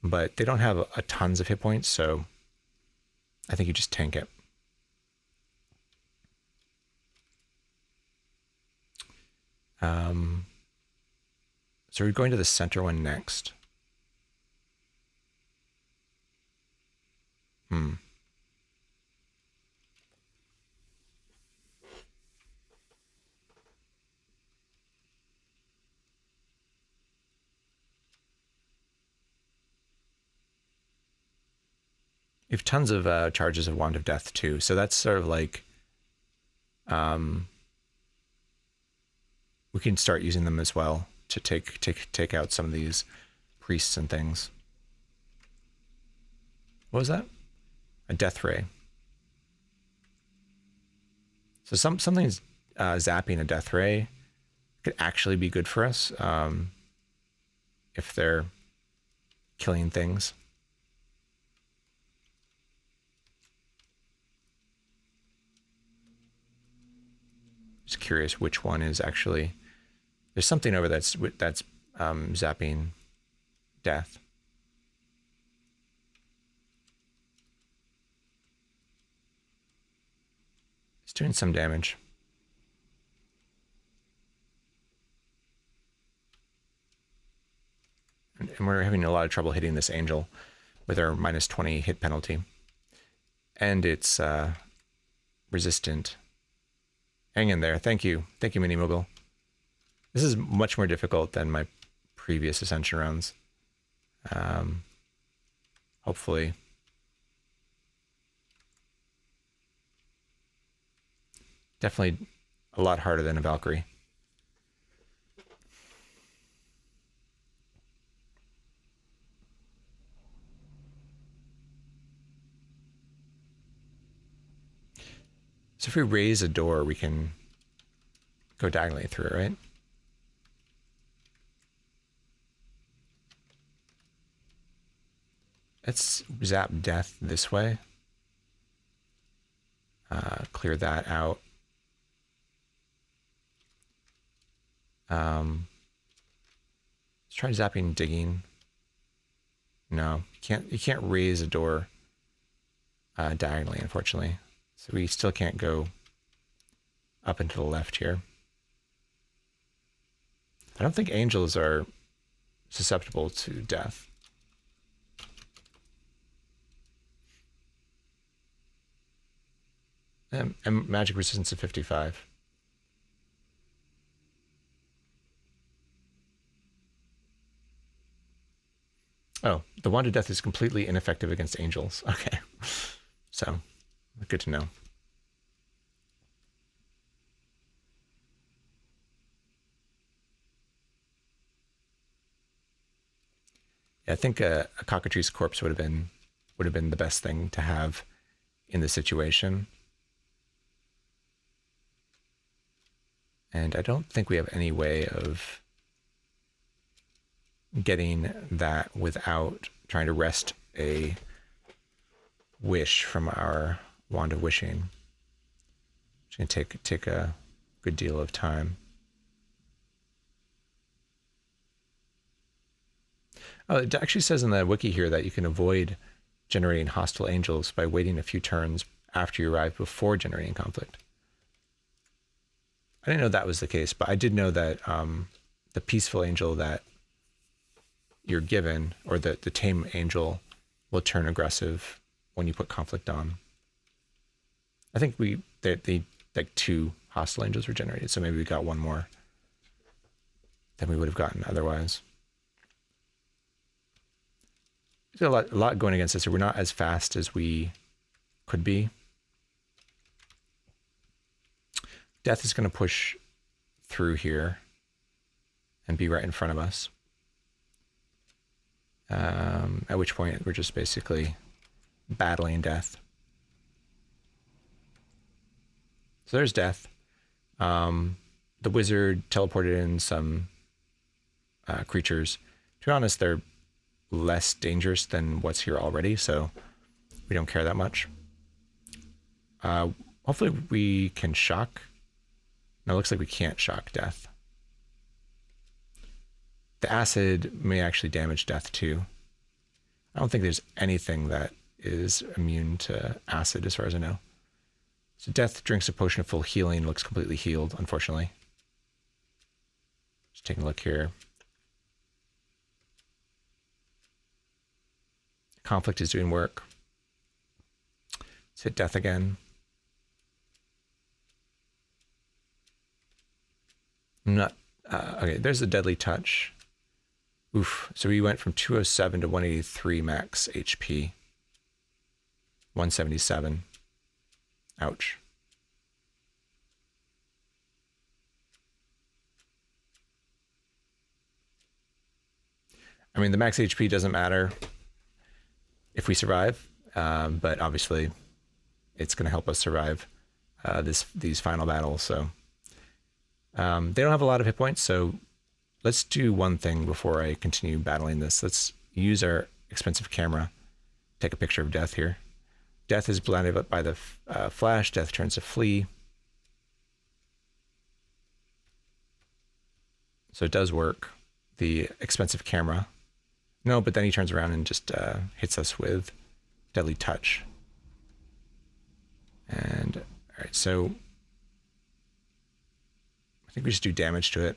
But they don't have a tons of hit points, so I think you just tank it. So we're going to the center one next. We have tons of charges of Wand of Death too, so that's sort of like we can start using them as well to take out some of these priests and things. What was that? A death ray. So something's zapping a death ray could actually be good for us if they're killing things. Just curious which one is actually. There's something over that's zapping death. doing some damage. And we're having a lot of trouble hitting this angel with our minus 20 hit penalty. And it's resistant. Hang in there. Thank you. Thank you, Mini Moogle. This is much more difficult than my previous Ascension rounds. Hopefully. Definitely a lot harder than a Valkyrie. So if we raise a door, we can go diagonally through it, right? Let's zap death this way. Clear that out. Let's try zapping digging. No, you can't raise a door diagonally, unfortunately. So we still can't go up and to the left here. I don't think angels are susceptible to death. And magic resistance of 55. Oh, the wand of death is completely ineffective against angels. Okay. So, good to know. I think a cockatrice corpse would have been the best thing to have in the situation. And I don't think we have any way of getting that without trying to wrest a wish from our wand of wishing. It's going to take a good deal of time. Oh, it actually says in the wiki here that you can avoid generating hostile angels by waiting a few turns after you arrive before generating conflict. I didn't know that was the case, but I did know that the peaceful angel that you're given, or the tame angel, will turn aggressive when you put conflict on. I think they like 2 hostile angels were generated, so maybe we got 1 more than we would have gotten otherwise. There's a lot going against us, so we're not as fast as we could be. Death is going to push through here and be right in front of us. At which point we're just basically battling death. So there's death. The wizard teleported in some creatures. To be honest, they're less dangerous than what's here already, so we don't care that much. Hopefully we can shock. No, it looks like we can't shock death. The acid may actually damage death too. I don't think there's anything that is immune to acid as far as I know. So death drinks a potion of full healing, looks completely healed, unfortunately. Just taking a look here. Conflict is doing work. Let's hit death again. Okay, there's a deadly touch. Oof. So we went from 207 to 183 max HP. 177. Ouch. I mean, the max HP doesn't matter if we survive, but obviously it's going to help us survive these final battles. So they don't have a lot of hit points, so let's do one thing before I continue battling this. Let's use our expensive camera. Take a picture of death here. Death is blinded up by the flash. Death turns to flee. So it does work. The expensive camera. No, but then he turns around and just hits us with deadly touch. And all right, so think we just do damage to it.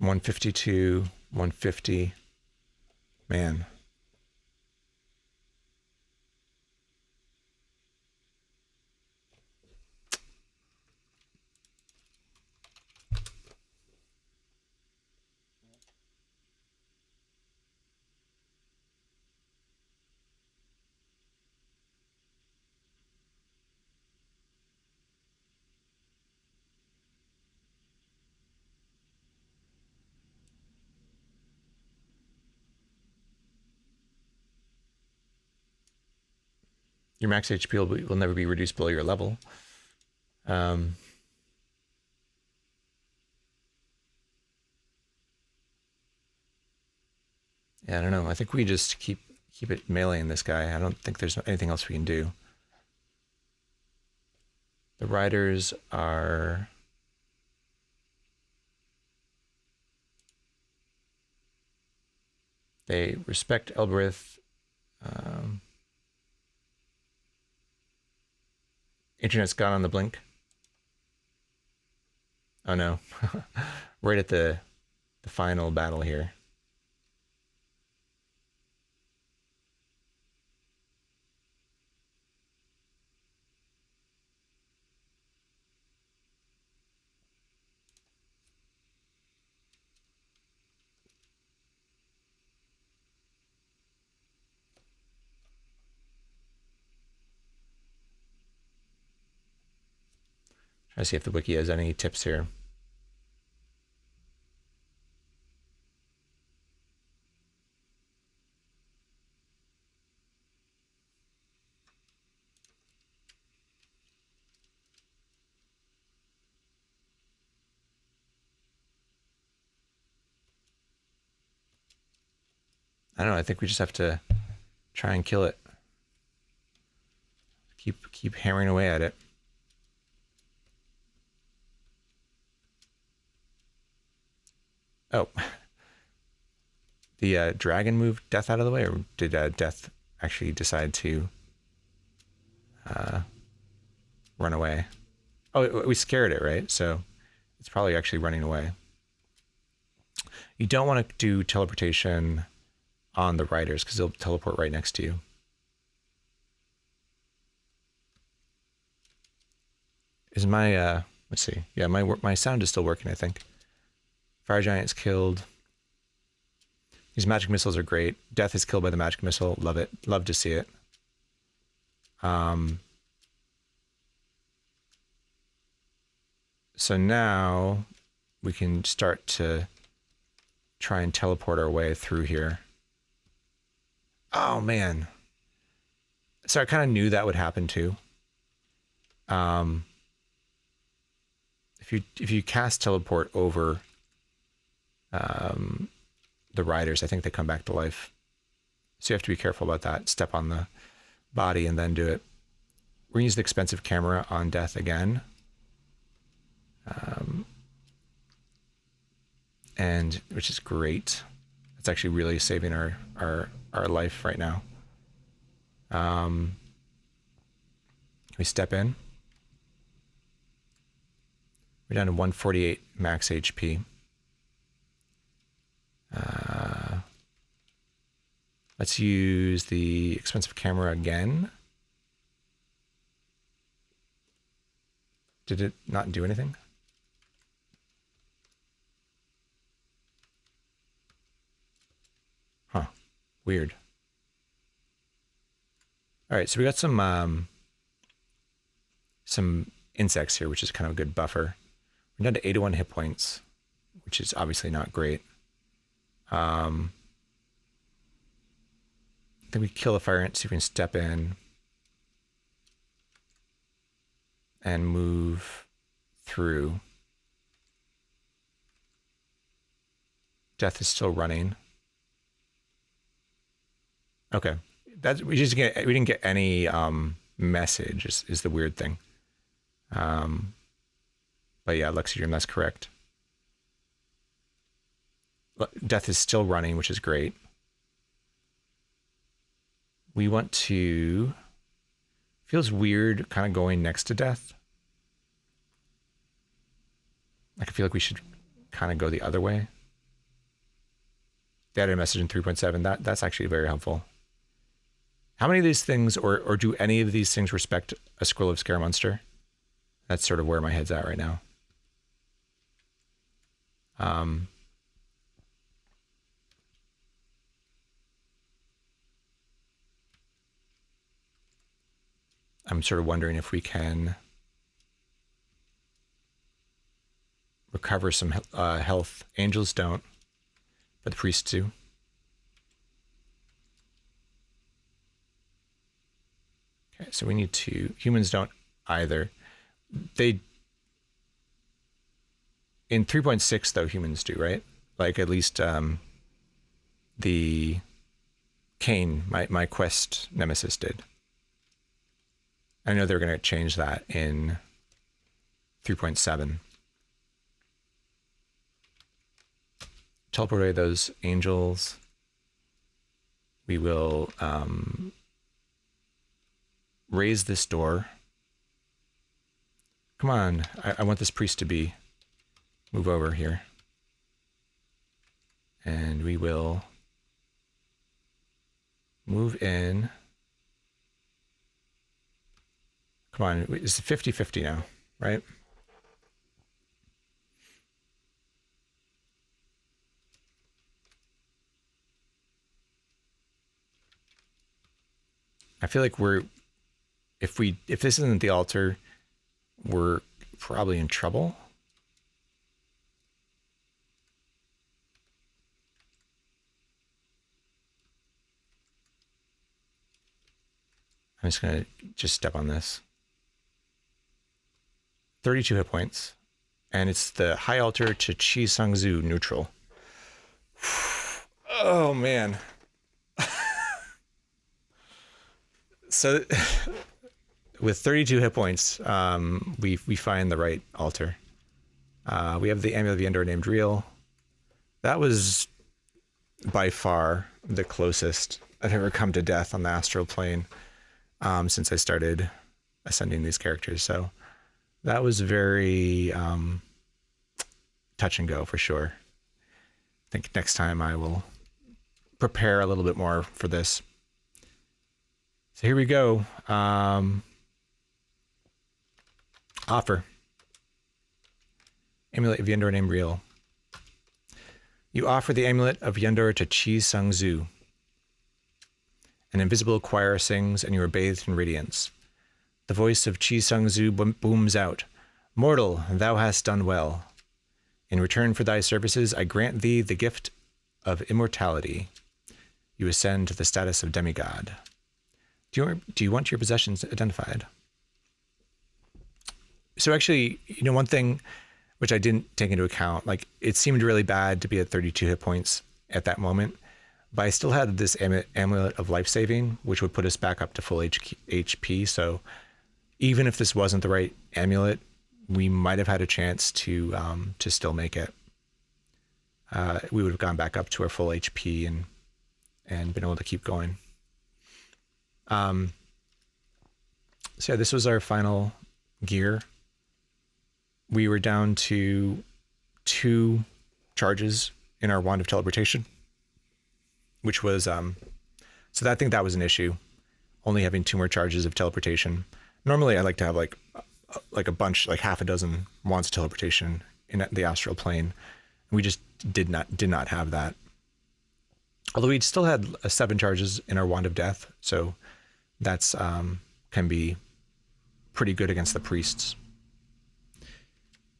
$152, $150. Man. Your max HP will never be reduced below your level. Yeah, I don't know. I think we just keep it meleeing this guy. I don't think there's anything else we can do. The riders are... They respect Elbereth. Internet's gone on the blink. Oh no. Right at the final battle here. Try to see if the wiki has any tips here. I don't know. I think we just have to try and kill it. Keep hammering away at it. Oh. The dragon moved Death out of the way, or did Death actually decide to run away? Oh, we scared it, right? So it's probably actually running away. You don't want to do teleportation on the riders because they'll teleport right next to you. Is my let's see. Yeah, my sound is still working, I think. Fire Giant's killed. These magic missiles are great. Death is killed by the magic missile. Love it. Love to see it. So now we can start to try and teleport our way through here. Oh man. So I kind of knew that would happen too. If you cast teleport over the riders, I think they come back to life. So you have to be careful about that. Step on the body and then do it. We're gonna use the expensive camera on Death again. And which is great. It's actually really saving our life right now. We step in. We're down to 148 max HP. Let's use the expensive camera again. Did it not do anything? Huh. Weird. All right, so we got some insects here, which is kind of a good buffer. We're down to 81 hit points, which is obviously not great. Then we kill the fire ant, see if we can step in and move through. Death is still running. Okay, we didn't get any message is the weird thing. But yeah, Lexi Dream, that's correct. Death is still running, which is great. We want to... Feels weird kind of going next to Death. Like, I feel like we should kind of go the other way. They added a message in 3.7. That's actually very helpful. How many of these things, or do any of these things respect a Scroll of Scaremonster? That's sort of where my head's at right now. I'm sort of wondering if we can recover some health. Angels don't, but the priests do. Okay, so we need to... Humans don't either. They... In 3.6, though, humans do, right? Like, at least the Cain, my quest nemesis, did. I know they're going to change that in 3.7. Teleport away those angels. We will raise this door. Come on, I want this priest to be... Move over here. And we will move in. Come on, it's 50-50 now, right? I feel like if this isn't the altar, we're probably in trouble. I'm just going to step on this. 32 hit points. And it's the high altar to Chi Sang-Zu neutral. Oh, man. So with 32 hit points, we find the right altar. We have the Amulet of Yendor named Real. That was by far the closest I've ever come to death on the astral plane since I started ascending these characters. So that was very touch and go for sure. I think next time I will prepare a little bit more for this. So here we go. Offer. Amulet of Yendor named Real. You offer the Amulet of Yendor to Chi Sang-Zu. An invisible choir sings, and you are bathed in radiance. The voice of Chi Sang-Zu booms out. Mortal, thou hast done well. In return for thy services, I grant thee the gift of immortality. You ascend to the status of demigod. Do you want your possessions identified? So actually, one thing which I didn't take into account, like it seemed really bad to be at 32 hit points at that moment, but I still had this amulet of life saving, which would put us back up to full HP. So even if this wasn't the right amulet, we might have had a chance to still make it. We would have gone back up to our full HP and been able to keep going. So yeah, this was our final gear. We were down to 2 charges in our Wand of Teleportation, which was, so I think that was an issue, only having 2 more charges of teleportation. Normally I like to have like a bunch, like half a dozen Wands of Teleportation in the astral plane. We just did not have that. Although we still had 7 charges in our Wand of Death, so that's can be pretty good against the priests.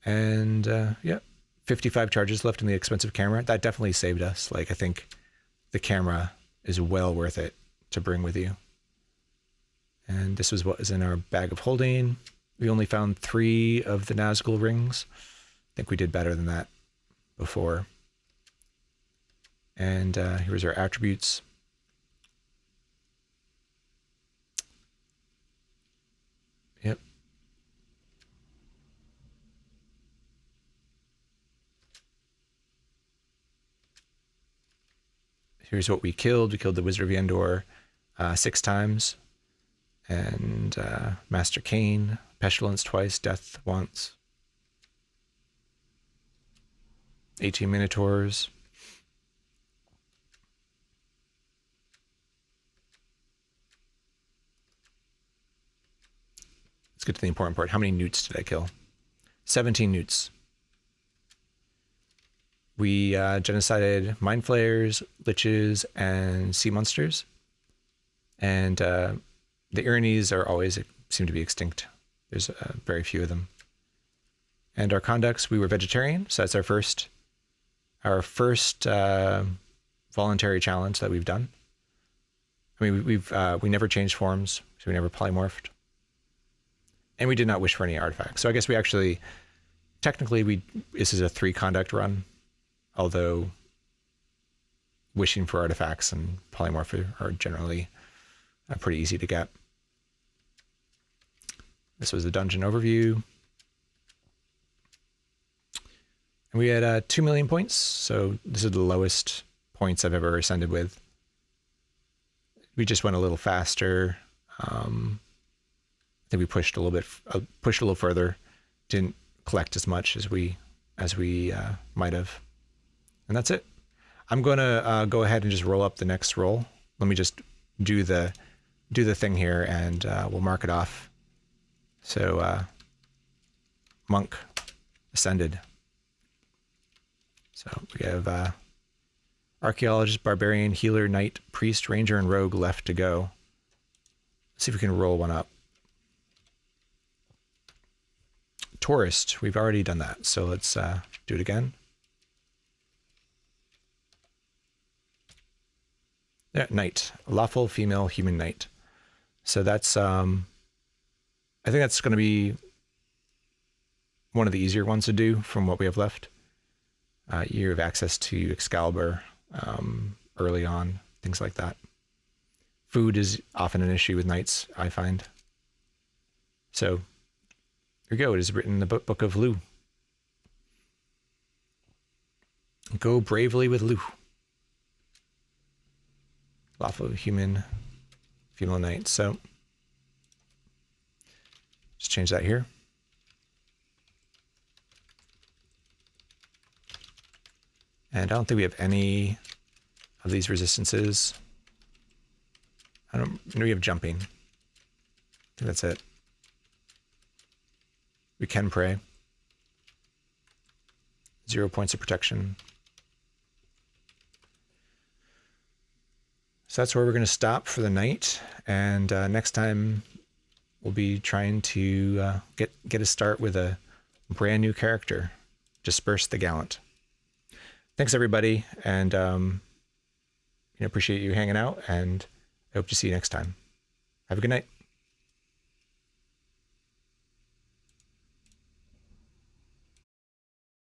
And yeah, 55 charges left in the expensive camera. That definitely saved us. Like, I think the camera is well worth it to bring with you. And this was what was in our bag of holding. We only found 3 of the Nazgul rings. I think we did better than that before. And here's our attributes. Yep. here's what we killed. We killed the Wizard of Yendor 6 times. And Master Kane, Pestilence twice, Death once. 18 Minotaurs. Let's get to the important part. How many newts did I kill? 17 newts. We genocided Mind Flayers, Liches, and Sea Monsters. And the Iranes are always seem to be extinct. There's very few of them. And our conducts, we were vegetarian, so that's our first voluntary challenge that we've done. I mean, we never changed forms, so we never polymorphed. And we did not wish for any artifacts. So I guess we actually, technically, this is a 3 conduct run, although wishing for artifacts and polymorph are generally pretty easy to get. This was the dungeon overview. And we had 2 million points, so this is the lowest points I've ever ascended with. We just went a little faster. I think we pushed a little further. Didn't collect as much as we might have. And that's it. I'm gonna go ahead and just roll up the next roll. Let me just do the thing here, and we'll mark it off. So monk ascended. So we have archaeologist, barbarian, healer, knight, priest, ranger, and rogue left to go. Let's see if we can roll one up. Tourist, we've already done that, so let's do it again. Yeah, knight, lawful female human knight. So that's I think that's going to be one of the easier ones to do from what we have left. You have access to Excalibur early on, things like that. Food is often an issue with knights, I find. So here we go. It is written in the book of Lu. Go bravely with Lu. Lawful human female knight. So just change that here. And I don't think we have any of these resistances. We have jumping. I think that's it. We can pray. 0 points of protection. So that's where we're going to stop for the night. And next time we'll be trying to get a start with a brand new character, Disperse the Gallant. Thanks, everybody, and appreciate you hanging out, and I hope to see you next time. Have a good night.